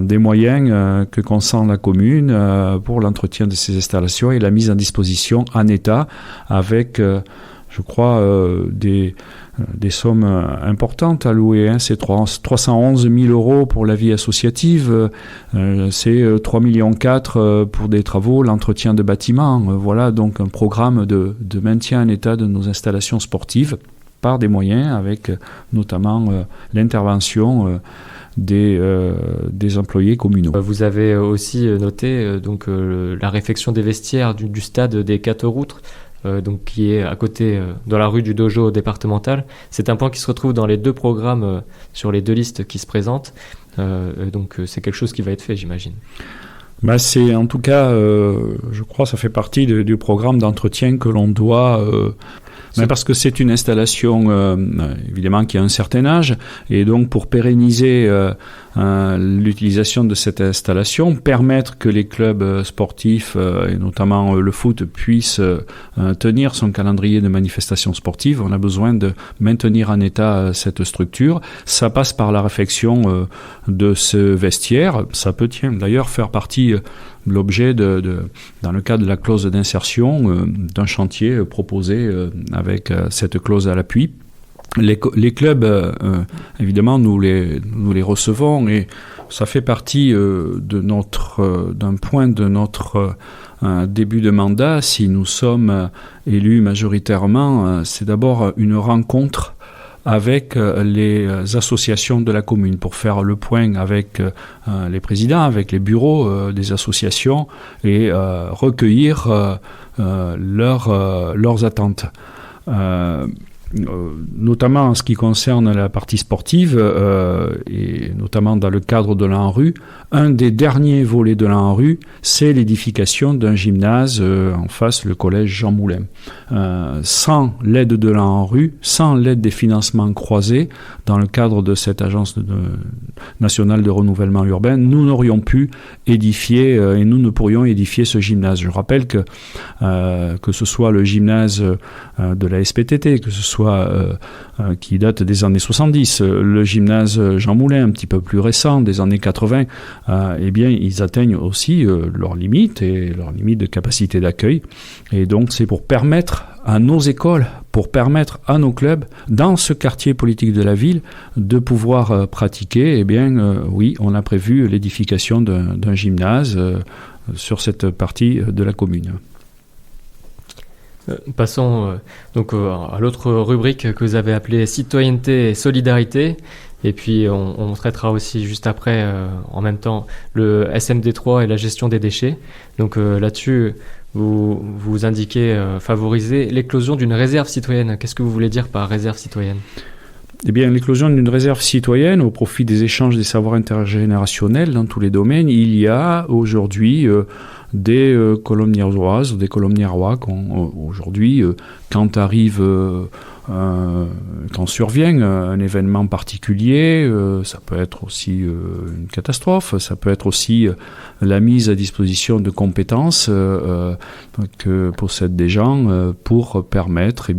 des moyens que consent la commune pour l'entretien de ces installations et la mise en disposition en état avec, je crois, des sommes importantes allouées. C'est 311 000 euros pour la vie associative, c'est 3,4 millions pour des travaux, l'entretien de bâtiments. Voilà donc un programme de maintien en état de nos installations sportives par des moyens avec notamment l'intervention des employés communaux. Vous avez aussi noté la réfection des vestiaires du stade des Quatre-Routres, qui est à côté dans la rue du Dojo départemental. C'est un point qui se retrouve dans les 2 programmes sur les 2 listes qui se présentent. C'est quelque chose qui va être fait, j'imagine. C'est en tout cas, je crois, ça fait partie du programme d'entretien que l'on doit. Parce que c'est une installation évidemment qui a un certain âge et donc pour pérenniser l'utilisation de cette installation, permettre que les clubs sportifs et notamment le foot puissent tenir son calendrier de manifestations sportives, on a besoin de maintenir en état cette structure. Ça passe par la réfection de ce vestiaire. Ça peut d'ailleurs faire partie l'objet dans le cadre de la clause d'insertion d'un chantier proposé avec cette clause à l'appui. Les clubs, évidemment, nous les recevons et ça fait partie d'un point de notre début de mandat. Si nous sommes élus majoritairement, c'est d'abord une rencontre avec les associations de la commune pour faire le point avec les présidents, avec les bureaux des associations et recueillir leurs attentes. Notamment en ce qui concerne la partie sportive et notamment dans le cadre de l'ANRU, un des derniers volets de l'ANRU, c'est l'édification d'un gymnase en face, le collège Jean Moulin. Sans l'aide de l'ANRU, sans l'aide des financements croisés dans le cadre de cette agence nationale de renouvellement urbain, nous n'aurions pu édifier et nous ne pourrions édifier ce gymnase. Je rappelle que ce soit le gymnase de la SPTT, que ce soit qui date des années 70, le gymnase Jean Moulin, un petit peu plus récent, des années 80, eh bien, ils atteignent aussi leurs limites et leurs limites de capacité d'accueil. Et donc, c'est pour permettre à nos écoles, pour permettre à nos clubs, dans ce quartier politique de la ville, de pouvoir pratiquer. Eh bien, oui, on a prévu l'édification d'un gymnase sur cette partie de la commune. Passons donc à l'autre rubrique que vous avez appelée citoyenneté et solidarité. Et puis on traitera aussi juste après, en même temps, le SMD3 et la gestion des déchets. Donc là-dessus, vous indiquez favoriser l'éclosion d'une réserve citoyenne. Qu'est-ce que vous voulez dire par réserve citoyenne ? Eh bien, l'éclosion d'une réserve citoyenne au profit des échanges des savoirs intergénérationnels dans tous les domaines. Il y a aujourd'hui des colomniéroises ou des colomniérois aujourd'hui, quand survient un événement particulier, ça peut être aussi une catastrophe, ça peut être aussi la mise à disposition de compétences que possèdent des gens pour permettre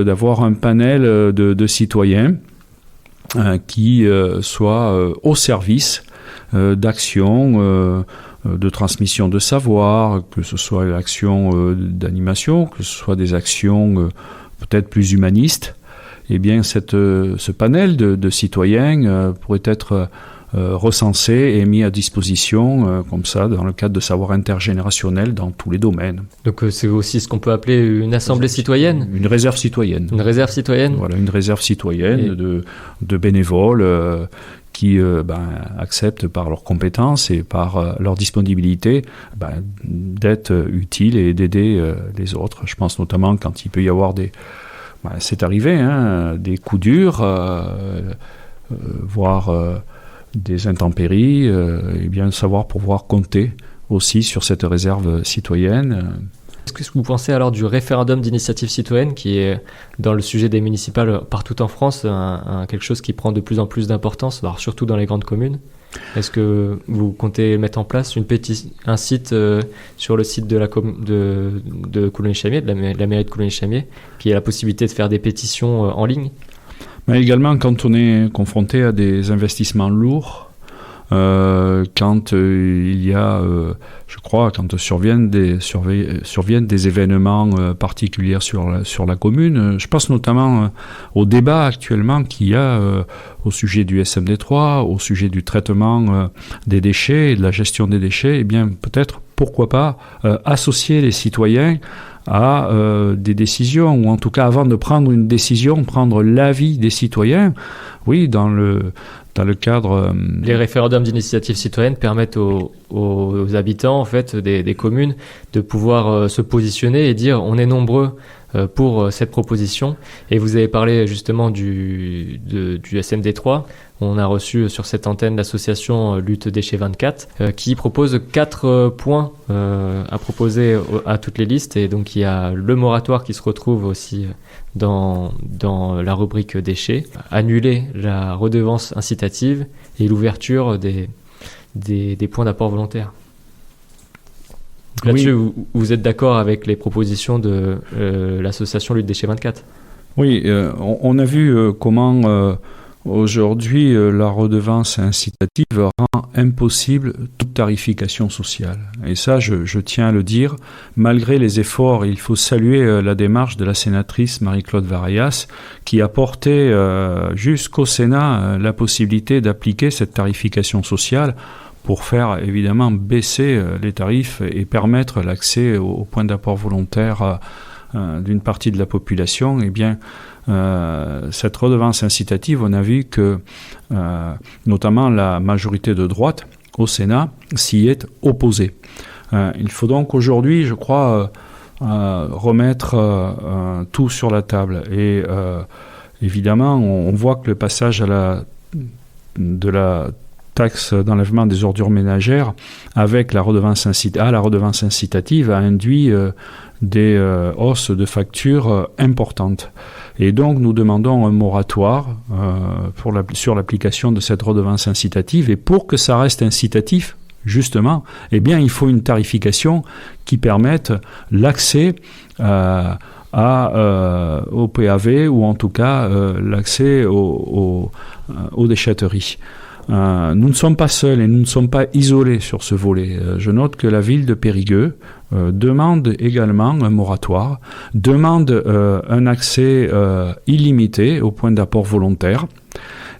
d'avoir un panel de citoyens qui soit au service d'actions de transmission de savoir, que ce soit actions d'animation, que ce soit des actions peut-être plus humanistes. Eh bien, ce panel de citoyens pourrait être recensé et mis à disposition comme ça dans le cadre de savoir intergénérationnel dans tous les domaines. Donc c'est aussi ce qu'on peut appeler une assemblée citoyenne ? Une réserve citoyenne. Une réserve citoyenne ? Voilà, une réserve citoyenne de bénévoles qui acceptent par leurs compétences et par leur disponibilité d'être utiles et d'aider les autres. Je pense notamment quand il peut y avoir c'est arrivé, des coups durs, voire des intempéries, et bien savoir pouvoir compter aussi sur cette réserve citoyenne. Est-ce que vous pensez alors du référendum d'initiative citoyenne qui est dans le sujet des municipales partout en France quelque chose qui prend de plus en plus d'importance, alors surtout dans les grandes communes ? Est-ce que vous comptez mettre en place un site sur le site de Coulommiers-Chamiers, de la mairie de Coulommiers-Chamiers, qui a la possibilité de faire des pétitions en ligne ? Mais également quand on est confronté à des investissements lourds, quand il y a, je crois, quand surviennent des événements particuliers sur la commune. Je pense notamment au débat actuellement qu'il y a au sujet du SMD3, au sujet du traitement des déchets et de la gestion des déchets. Eh bien, peut-être, pourquoi pas, associer les citoyens à des décisions, ou en tout cas avant de prendre une décision, prendre l'avis des citoyens. Oui, dans le cadre... Les référendums d'initiative citoyenne permettent aux habitants en fait, des communes de pouvoir se positionner et dire on est nombreux pour cette proposition. Et vous avez parlé justement du SMD3. On a reçu sur cette antenne l'association Lutte Déchets 24 qui propose 4 points à proposer à toutes les listes. Et donc il y a le moratoire qui se retrouve aussi dans la rubrique déchets, annuler la redevance incitative et l'ouverture des points d'apport volontaire. Donc là-dessus, oui. Vous êtes d'accord avec les propositions de l'association Lutte Déchets 24 ? Oui, on a vu comment Aujourd'hui, la redevance incitative rend impossible toute tarification sociale. Et ça, je tiens à le dire, malgré les efforts, il faut saluer la démarche de la sénatrice Marie-Claude Varayas, qui a porté jusqu'au Sénat la possibilité d'appliquer cette tarification sociale pour faire évidemment baisser les tarifs et permettre l'accès aux points d'apport volontaire d'une partie de la population. Eh bien, cette redevance incitative, on a vu que notamment la majorité de droite au Sénat s'y est opposée. Il faut donc aujourd'hui, je crois, remettre tout sur la table. Et évidemment, on voit que le passage de la taxe d'enlèvement des ordures ménagères avec la redevance incitative a induit des hausses de factures importantes. Et donc, nous demandons un moratoire sur l'application de cette redevance incitative. Et pour que ça reste incitatif, justement, eh bien, il faut une tarification qui permette l'accès au PAV ou en tout cas l'accès aux déchetteries. Nous ne sommes pas seuls et nous ne sommes pas isolés sur ce volet. Je note que la ville de Périgueux demande également un moratoire, demande un accès illimité aux points d'apport volontaire.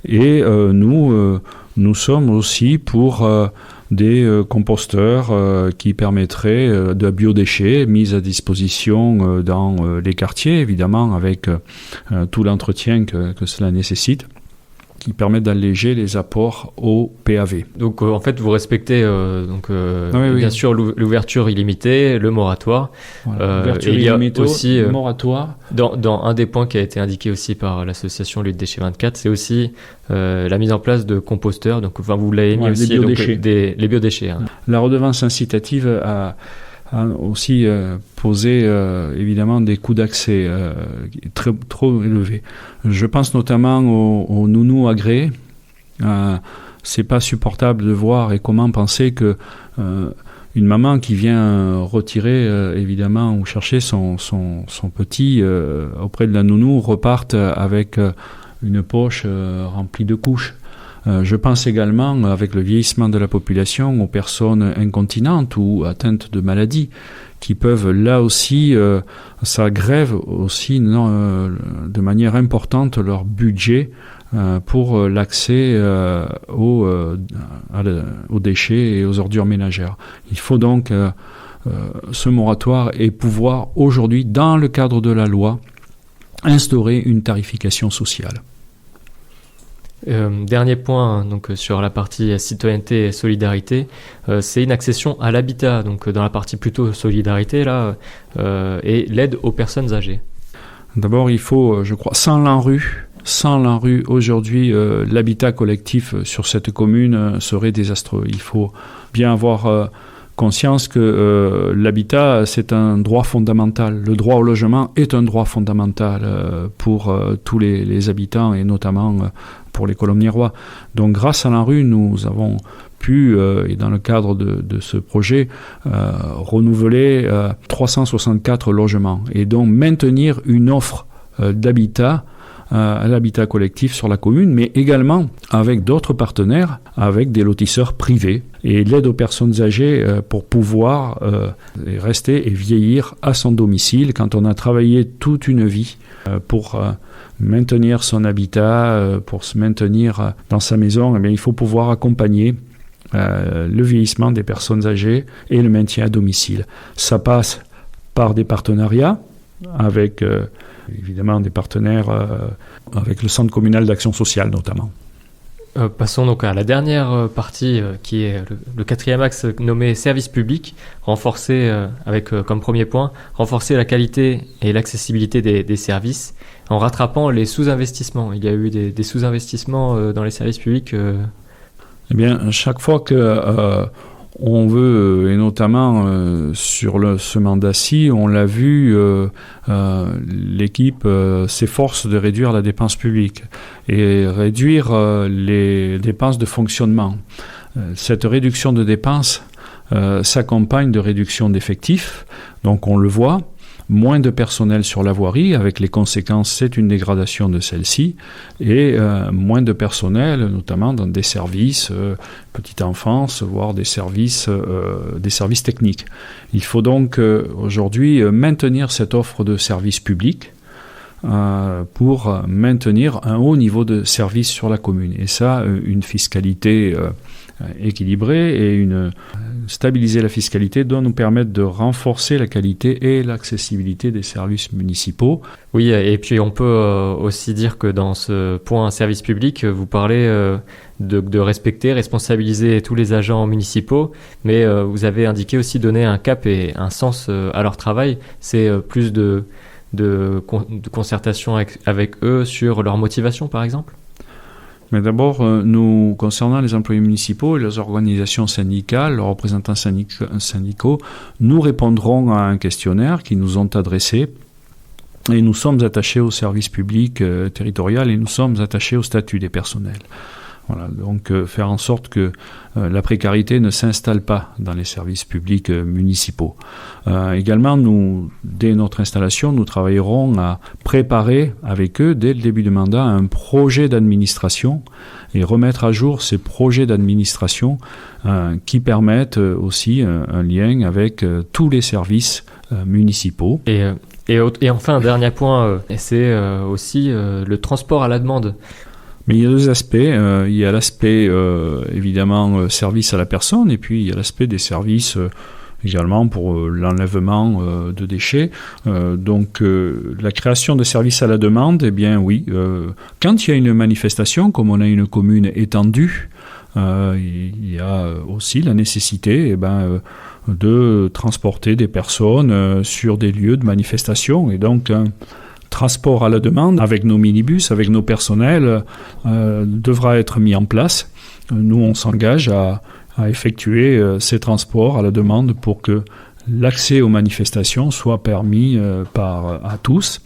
Et nous sommes aussi pour des composteurs qui permettraient de biodéchets mis à disposition dans les quartiers, évidemment, avec tout l'entretien que cela nécessite, qui permettent d'alléger les apports au PAV. Donc en fait, vous respectez oui. bien sûr l'ouverture illimitée, le moratoire. Voilà. Ouverture et il y a illimitée, aussi moratoire. Dans un des points qui a été indiqué aussi par l'association Lutte Déchets 24, c'est aussi la mise en place de composteurs. Donc vous l'avez mis aussi, les biodéchets. Hein. La redevance incitative a aussi posé évidemment des coûts d'accès trop élevés. Je pense notamment aux nounous agréés. C'est pas supportable de voir et comment penser que une maman qui vient retirer évidemment ou chercher son petit auprès de la nounou reparte avec une poche remplie de couches. Je pense également, avec le vieillissement de la population, aux personnes incontinentes ou atteintes de maladies qui peuvent, là aussi, ça grève aussi de manière importante leur budget pour l'accès aux déchets et aux ordures ménagères. Il faut donc ce moratoire et pouvoir aujourd'hui, dans le cadre de la loi, instaurer une tarification sociale. Dernier point donc sur la partie citoyenneté et solidarité, c'est une accession à l'habitat, donc dans la partie plutôt solidarité là, et l'aide aux personnes âgées. D'abord, il faut, je crois, sans l'ANRU aujourd'hui, l'habitat collectif sur cette commune serait désastreux. Il faut bien avoir conscience que l'habitat, c'est un droit fondamental. Le droit au logement est un droit fondamental pour tous les habitants et notamment pour les Colombiérois. Donc grâce à l'ANRU, nous avons pu, et dans le cadre de ce projet, renouveler 364 logements et donc maintenir une offre d'habitat à l'habitat collectif sur la commune, mais également avec d'autres partenaires, avec des lotisseurs privés et l'aide aux personnes âgées pour pouvoir rester et vieillir à son domicile quand on a travaillé toute une vie pour maintenir son habitat, pour se maintenir dans sa maison. Eh bien, il faut pouvoir accompagner le vieillissement des personnes âgées et le maintien à domicile. Ça passe par des partenariats avec évidemment des partenaires avec le Centre communal d'action sociale notamment. Passons donc à la dernière partie qui est le quatrième axe nommé service public, renforcer avec comme premier point, renforcer la qualité et l'accessibilité des services en rattrapant les sous-investissements. Il y a eu des sous-investissements dans les services publics. Eh bien, chaque fois que on veut, et notamment sur ce mandat-ci, on l'a vu, l'équipe s'efforce de réduire la dépense publique et réduire les dépenses de fonctionnement. Cette réduction de dépenses s'accompagne de réduction d'effectifs, donc on le voit. moins de personnel sur la voirie, avec les conséquences, c'est une dégradation de celle-ci, et moins de personnel, notamment dans des services petite enfance, voire des services techniques. Il faut donc aujourd'hui maintenir cette offre de services publics pour maintenir un haut niveau de service sur la commune. Et ça, une fiscalité équilibrée et stabiliser la fiscalité doit nous permettre de renforcer la qualité et l'accessibilité des services municipaux. Oui, et puis on peut aussi dire que dans ce point service public, vous parlez de respecter, responsabiliser tous les agents municipaux, mais vous avez indiqué aussi donner un cap et un sens à leur travail. C'est plus de concertation avec eux sur leur motivation, par exemple ? Mais d'abord, nous, concernant les employés municipaux et les organisations syndicales, leurs représentants syndicaux, nous répondrons à un questionnaire qu'ils nous ont adressé. Et nous sommes attachés au service public territorial et nous sommes attachés au statut des personnels. Voilà, donc faire en sorte que la précarité ne s'installe pas dans les services publics municipaux. Également, dès notre installation, nous travaillerons à préparer avec eux, dès le début du mandat, un projet d'administration et remettre à jour ces projets d'administration qui permettent aussi un lien avec tous les services municipaux. Et enfin, un dernier point, c'est aussi le transport à la demande. Mais il y a deux aspects. Il y a l'aspect, évidemment, service à la personne, et puis il y a l'aspect des services également pour l'enlèvement de déchets. Donc, la création de services à la demande, eh bien oui, quand il y a une manifestation, comme on a une commune étendue, il y a aussi la nécessité de transporter des personnes sur des lieux de manifestation, et donc transport à la demande avec nos minibus, avec nos personnels, devra être mis en place. Nous, on s'engage à effectuer ces transports à la demande pour que l'accès aux manifestations soit permis à tous.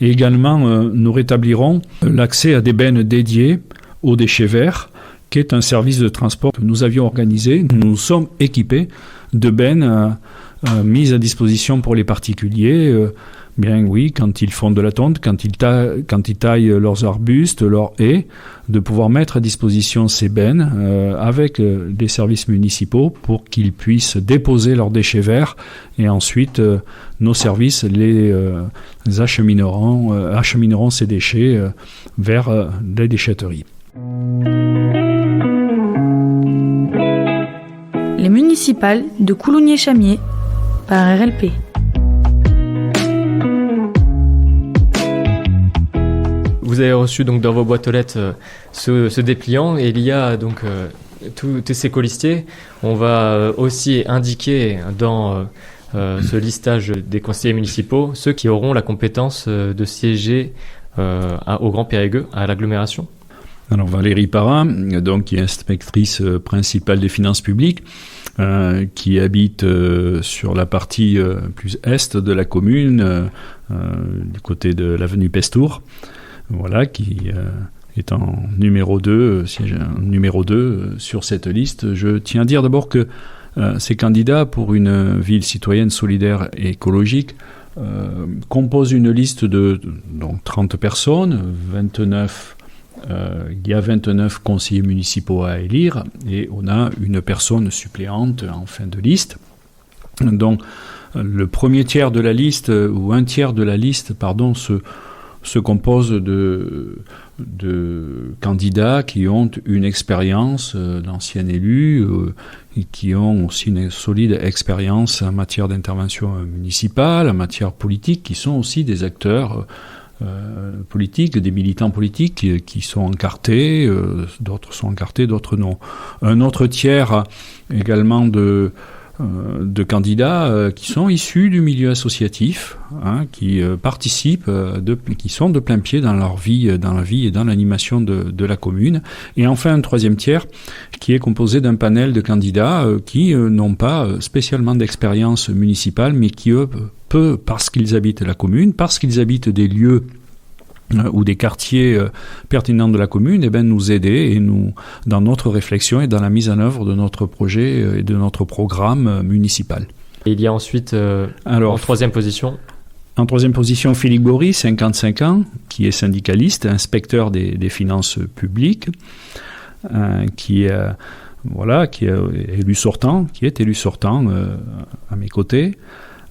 Et également, nous rétablirons l'accès à des bennes dédiées aux déchets verts, qui est un service de transport que nous avions organisé. Nous sommes équipés de bennes mises à disposition pour les particuliers. Bien oui, quand ils font de la tonte, quand ils taillent leurs arbustes, leurs haies, de pouvoir mettre à disposition ces bennes avec des services municipaux pour qu'ils puissent déposer leurs déchets verts, et ensuite nos services les achemineront ces déchets vers les déchetteries. Les municipales de Coulommiers-Chamiers par RLP. Vous avez reçu donc dans vos boîtes aux lettres ce dépliant, et il y a donc tous ces colistiers. On va aussi indiquer dans ce listage des conseillers municipaux ceux qui auront la compétence de siéger au Grand Périgueux, à l'agglomération. Alors Valérie Parra, donc, qui est inspectrice principale des finances publiques, qui habite sur la partie plus est de la commune, du côté de l'avenue Pestour. Voilà, qui est en numéro 2, siège numéro 2 sur cette liste. Je tiens à dire d'abord que ces candidats pour une ville citoyenne solidaire et écologique composent une liste de donc 30 personnes, 29. Il y a 29 conseillers municipaux à élire, et on a une personne suppléante en fin de liste. Donc le premier tiers de la liste, ou un tiers de la liste, pardon, se compose de candidats qui ont une expérience d'anciens élus et qui ont aussi une solide expérience en matière d'intervention municipale, en matière politique, qui sont aussi des acteurs politiques, des militants politiques qui sont encartés, d'autres sont encartés, d'autres non. Un autre tiers également de candidats qui sont issus du milieu associatif, qui participent, qui sont de plein pied dans leur vie, dans la vie et dans l'animation de la commune. Et enfin, un troisième tiers qui est composé d'un panel de candidats qui n'ont pas spécialement d'expérience municipale, mais qui, eux, parce qu'ils habitent la commune, parce qu'ils habitent des lieux ou des quartiers pertinents de la commune, nous aider dans notre réflexion et dans la mise en œuvre de notre projet et de notre programme municipal. Et il y a ensuite, en troisième position, En troisième position, Philippe Gory, 55 ans, qui est syndicaliste, inspecteur des finances publiques, qui est élu sortant à mes côtés.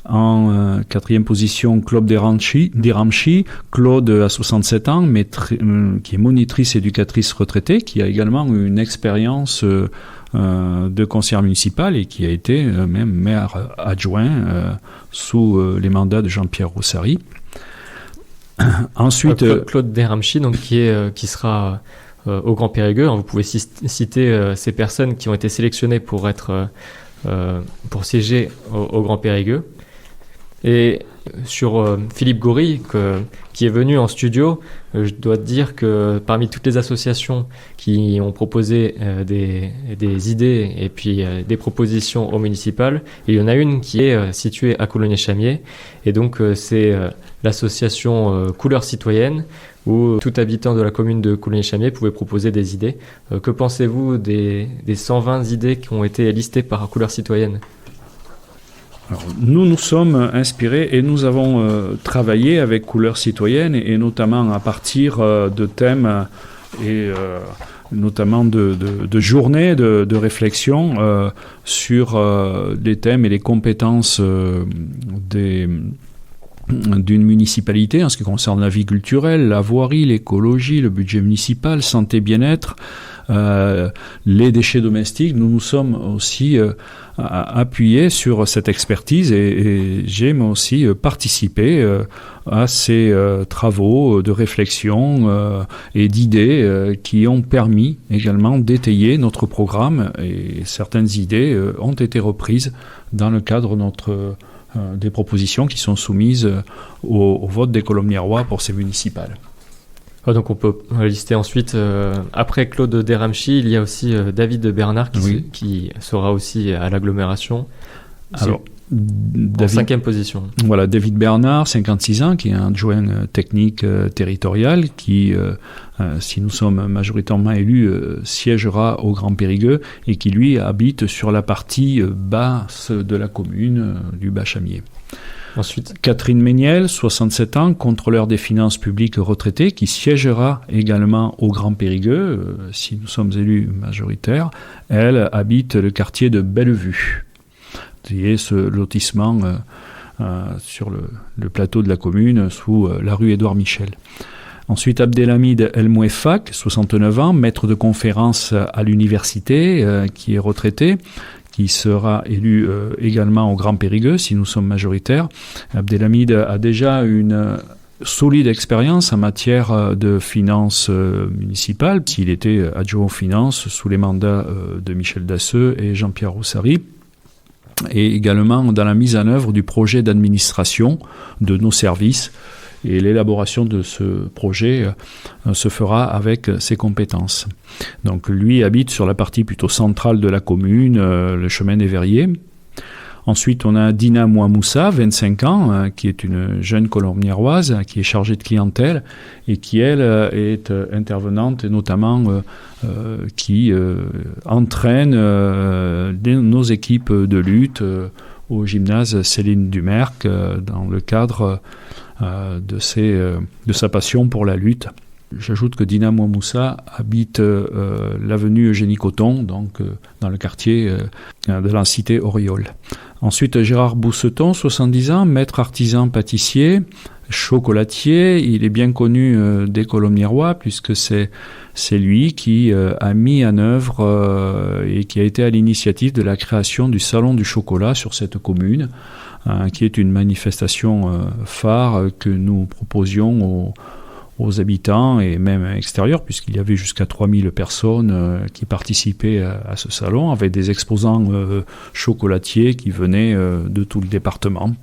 En quatrième position, Claude Deramchi. Claude a 67 ans, mais qui est monitrice éducatrice retraitée, qui a également une expérience de conseillère municipale et qui a été même maire adjoint sous les mandats de Jean-Pierre Roussary. Ensuite, Claude Deramchi, donc qui sera au Grand Périgueux. Vous pouvez citer ces personnes qui ont été sélectionnées pour siéger au Grand Périgueux. Et sur Philippe Gory, qui est venu en studio, je dois te dire que parmi toutes les associations qui ont proposé des idées et puis des propositions au municipal, il y en a une qui est située à Coulommiers-Chamiers, et donc c'est l'association Couleurs Citoyennes, où tout habitant de la commune de Coulommiers-Chamiers pouvait proposer des idées. Que pensez-vous des 120 idées qui ont été listées par Couleurs Citoyennes ? Alors, nous sommes inspirés et nous avons travaillé avec Couleurs Citoyennes et notamment à partir de thèmes et notamment de journées de réflexion sur les thèmes et les compétences d'une municipalité en ce qui concerne la vie culturelle, la voirie, l'écologie, le budget municipal, santé, bien-être, les déchets domestiques. Nous nous sommes aussi appuyés sur cette expertise et j'ai moi aussi participé à ces travaux de réflexion et d'idées qui ont permis également d'étayer notre programme, et certaines idées ont été reprises dans le cadre de des propositions qui sont soumises au vote des Colombiérois pour ces municipales. Donc on peut lister ensuite, après Claude Deramchi, il y a aussi David Bernard qui sera aussi à l'agglomération. Alors, en cinquième position. Voilà, David Bernard, 56 ans, qui est un adjoint technique territorial, qui, si nous sommes majoritairement élus, siégera au Grand Périgueux et qui, lui, habite sur la partie basse de la commune du Bas-Chamiers. Ensuite, Catherine Méniel, 67 ans, contrôleur des finances publiques retraité, qui siégera également au Grand Périgueux, si nous sommes élus majoritaires. Elle habite le quartier de Bellevue, qui est ce lotissement sur le plateau de la commune, sous la rue Édouard Michel. Ensuite, Abdelhamid El Mouefak, 69 ans, maître de conférence à l'université, qui est retraité, qui sera élu également au Grand Périgueux, si nous sommes majoritaires. Abdelhamid a déjà une solide expérience en matière de finances municipales. Il était adjoint aux finances sous les mandats de Michel Dasseux et Jean-Pierre Roussary, et également dans la mise en œuvre du projet d'administration de nos services. Et l'élaboration de ce projet se fera avec ses compétences. Donc lui habite sur la partie plutôt centrale de la commune, le chemin des Verriers. Ensuite, on a Dina Mouamoussa, 25 ans, qui est une jeune colombiéroise, qui est chargée de clientèle et qui, elle, est intervenante et notamment qui entraîne nos équipes de lutte au gymnase Céline Dumerc dans le cadre de sa passion pour la lutte. J'ajoute que Dina Mouamoussa habite l'avenue Eugénie Coton, donc dans le quartier de la cité Auriol. Ensuite, Gérard Bousseton, 70 ans, maître artisan pâtissier, chocolatier. Il est bien connu des Colombiérois puisque c'est lui qui a mis en œuvre et qui a été à l'initiative de la création du Salon du chocolat sur cette commune, qui est une manifestation phare que nous proposions aux habitants et même extérieurs, puisqu'il y avait jusqu'à 3000 personnes qui participaient à ce salon, avec des exposants chocolatiers qui venaient de tout le département.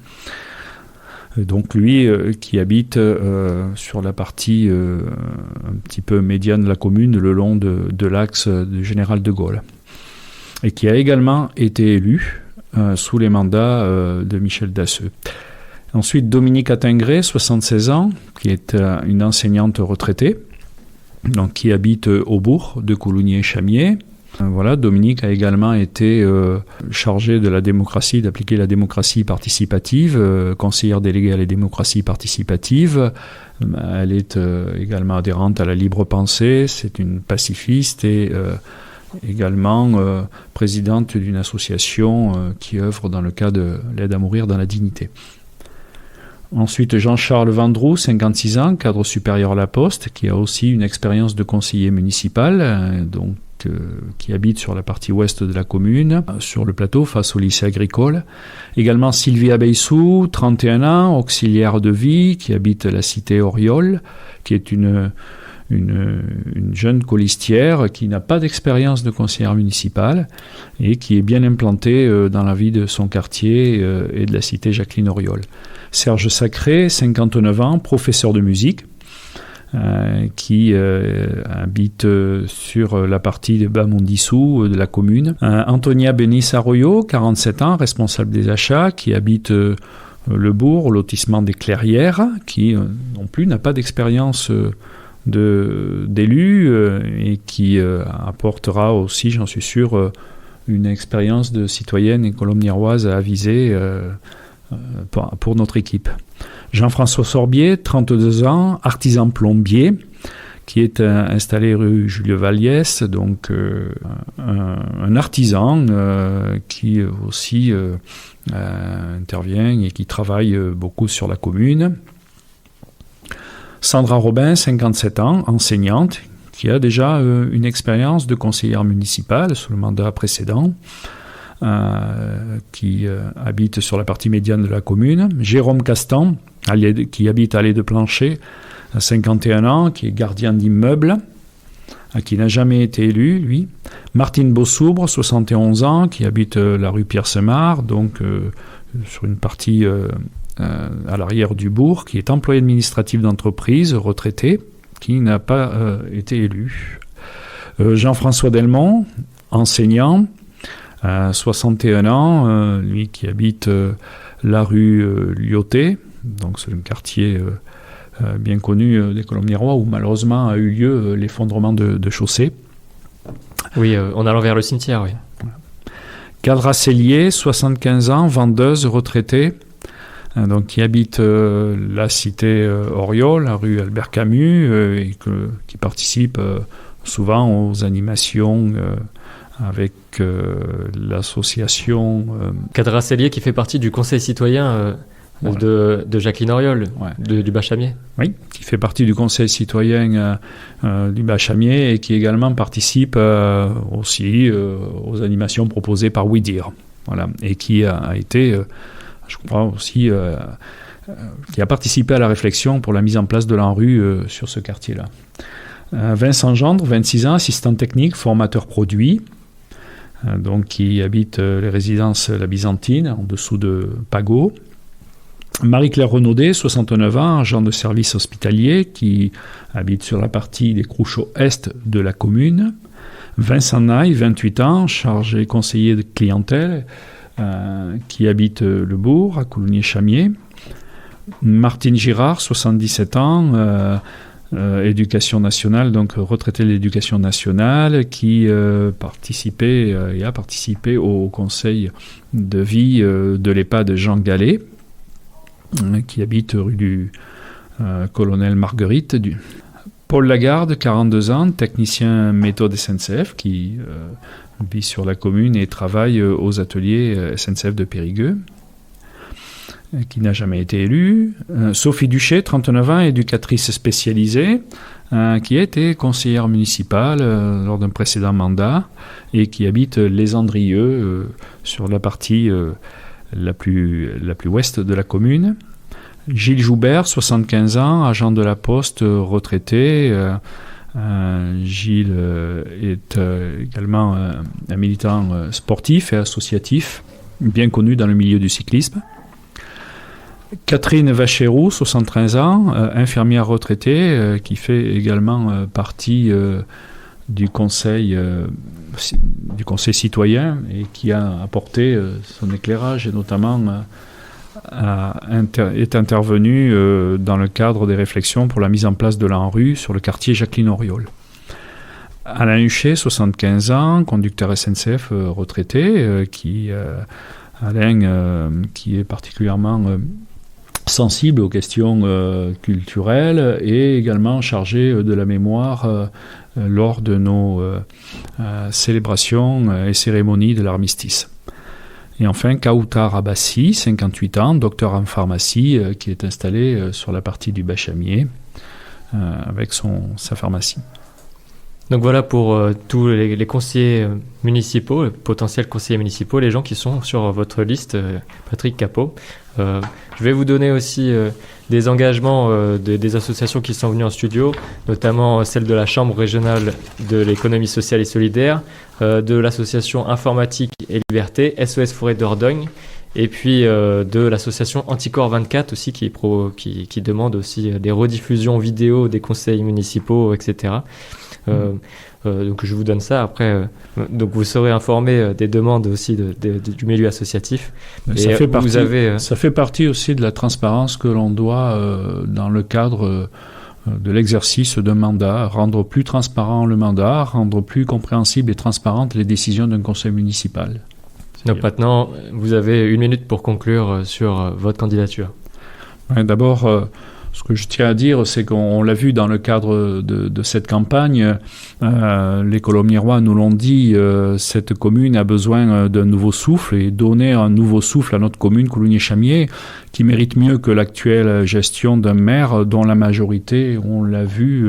Donc lui, qui habite sur la partie un petit peu médiane de la commune, le long de l'axe du Général de Gaulle, et qui a également été élu sous les mandats de Michel Dasseux. Ensuite, Dominique Attingré, 76 ans, qui est une enseignante retraitée, donc qui habite au bourg de Coulommiers-Chamiers. Voilà, Dominique a également été chargée de la démocratie, d'appliquer la démocratie participative, conseillère déléguée à la démocratie participative. Elle est également adhérente à la libre pensée, c'est une pacifiste et également présidente d'une association qui œuvre dans le cadre de l'aide à mourir dans la dignité. Ensuite, Jean-Charles Vendroux, 56 ans, cadre supérieur à la Poste, qui a aussi une expérience de conseiller municipal, qui habite sur la partie ouest de la commune, sur le plateau, face au lycée agricole. Également Sylvie Abeissou, 31 ans, auxiliaire de vie, qui habite la cité Auriol, qui est une jeune colistière qui n'a pas d'expérience de conseillère municipale et qui est bien implantée dans la vie de son quartier et de la cité Jacqueline Auriol. Serge Sacré, 59 ans, professeur de musique, qui habite sur la partie de Bas-Mondissou de la commune. Antonia Benis Arroyo, 47 ans, responsable des achats, qui habite le bourg, lotissement des Clairières, qui non plus n'a pas d'expérience d'élu et qui apportera aussi, j'en suis sûr, une expérience de citoyenne et colombiéroise avisée pour notre équipe. Jean-François Sorbier, 32 ans, artisan plombier, qui est installé rue Jules Valiès, donc un artisan qui aussi intervient et qui travaille beaucoup sur la commune. Sandra Robin, 57 ans, enseignante, qui a déjà une expérience de conseillère municipale sous le mandat précédent, qui habite sur la partie médiane de la commune. Jérôme Castan, qui habite à Allée de Plancher, à 51 ans, qui est gardien d'immeuble, qui n'a jamais été élu, lui. Martine Bossoubre, 71 ans, qui habite la rue Pierre-Semard, donc sur une partie à l'arrière du bourg, qui est employé administratif d'entreprise, retraité, qui n'a pas été élu. Jean-François Delmont, enseignant, 61 ans, lui qui habite la rue Lyoté, donc c'est un quartier bien connu des Colombiérois où malheureusement a eu lieu l'effondrement de chaussée. Oui, en allant vers le cimetière, oui. Cadra Cellier, 75 ans, vendeuse, retraitée, donc qui habite la cité Auriol, la rue Albert Camus, et qui participe souvent aux animations avec l'association... Cadra Cellier qui fait partie du conseil citoyen voilà. de Jacqueline Auriol, ouais. Du Bas-Chamier. Oui, qui fait partie du conseil citoyen du Bas-Chamier et qui également participe aussi aux animations proposées par Oui-Dire. Voilà, et qui a été, je crois aussi, qui a participé à la réflexion pour la mise en place de l'ANRU sur ce quartier-là. Vincent Gendre, 26 ans, assistant technique, formateur produit, donc qui habite les résidences La Byzantine, en dessous de Pago. Marie-Claire Renaudet, 69 ans, agent de service hospitalier, qui habite sur la partie des Crouchots Est de la commune. Vincent Naille, 28 ans, chargé conseiller de clientèle, qui habite le bourg, à Coulommiers-Chamiers. Martine Girard, 77 ans, éducation nationale, donc retraité de l'éducation nationale, qui participait et a participé au conseil de vie de l'EHPAD Jean Gallet, qui habite rue du Colonel Marguerite. Paul Lagarde, 42 ans, technicien méthode SNCF, qui vit sur la commune et travaille aux ateliers SNCF de Périgueux, qui n'a jamais été élue. Sophie Duché, 39 ans, éducatrice spécialisée, qui a été conseillère municipale lors d'un précédent mandat et qui habite Les Andrieux, sur la partie la plus ouest de la commune. Gilles Joubert, 75 ans, agent de la Poste, retraité. Gilles est également un militant sportif et associatif, bien connu dans le milieu du cyclisme. Catherine Vacherou, 73 ans, infirmière retraitée, qui fait également partie du conseil citoyen et qui a apporté son éclairage et notamment est intervenue dans le cadre des réflexions pour la mise en place de l'ANRU sur le quartier Jacqueline Auriol. Alain Huchet, 75 ans, conducteur SNCF retraité, Alain qui est particulièrement sensible aux questions culturelles et également chargé de la mémoire lors de nos célébrations et cérémonies de l'armistice. Et enfin, Kautar Abbassi, 58 ans, docteur en pharmacie, qui est installé sur la partie du Bachamier avec sa pharmacie. Donc voilà pour tous les conseillers municipaux, les potentiels conseillers municipaux, les gens qui sont sur votre liste, Patrick Capot. Je vais vous donner aussi des engagements des associations qui sont venues en studio, notamment celle de la Chambre régionale de l'économie sociale et solidaire, de l'association Informatique et Liberté, SOS Forêt d'Ordogne, et puis de l'association Anticorps 24 aussi qui demande aussi des rediffusions vidéo des conseils municipaux, etc. Donc je vous donne ça après. Donc vous serez informé des demandes aussi du milieu associatif. Ça fait partie aussi de la transparence que l'on doit dans le cadre de l'exercice d'un mandat, rendre plus transparent le mandat, rendre plus compréhensibles et transparentes les décisions d'un conseil municipal. Donc maintenant, vous avez 1 minute pour conclure sur votre candidature. Ouais, d'abord, ce que je tiens à dire, c'est qu'on l'a vu dans le cadre de cette campagne, les Colomiérois nous l'ont dit, cette commune a besoin d'un nouveau souffle et donner un nouveau souffle à notre commune Coulugny-Chamiers, qui mérite mieux que l'actuelle gestion d'un maire dont la majorité, on l'a vu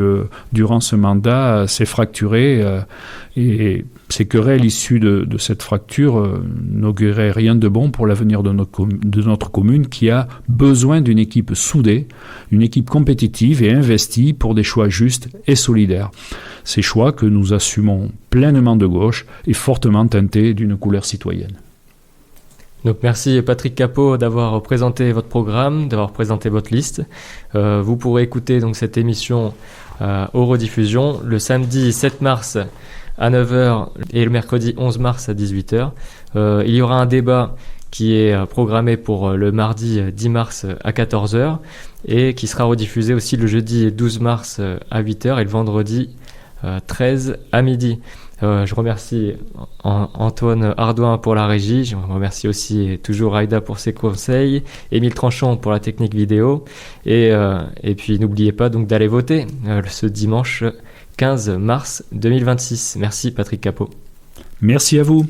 durant ce mandat, s'est fracturée et ces querelles issues de cette fracture n'auguraient rien de bon pour l'avenir de notre commune qui a besoin d'une équipe soudée, une équipe compétitive et investie pour des choix justes et solidaires. Ces choix que nous assumons pleinement de gauche et fortement teintés d'une couleur citoyenne. Donc merci Patrick Capot d'avoir présenté votre programme, d'avoir présenté votre liste. Vous pourrez écouter donc cette émission aux rediffusions le samedi 7 mars à 9h et le mercredi 11 mars à 18h. Il y aura un débat qui est programmé pour le mardi 10 mars à 14h et qui sera rediffusé aussi le jeudi 12 mars à 8h et le vendredi 13 à midi. Je remercie Antoine Ardouin pour la régie, je remercie aussi toujours Aïda pour ses conseils, Émile Tranchon pour la technique vidéo et puis n'oubliez pas donc d'aller voter ce dimanche 15 mars 2026. Merci Patrick Capot. Merci à vous.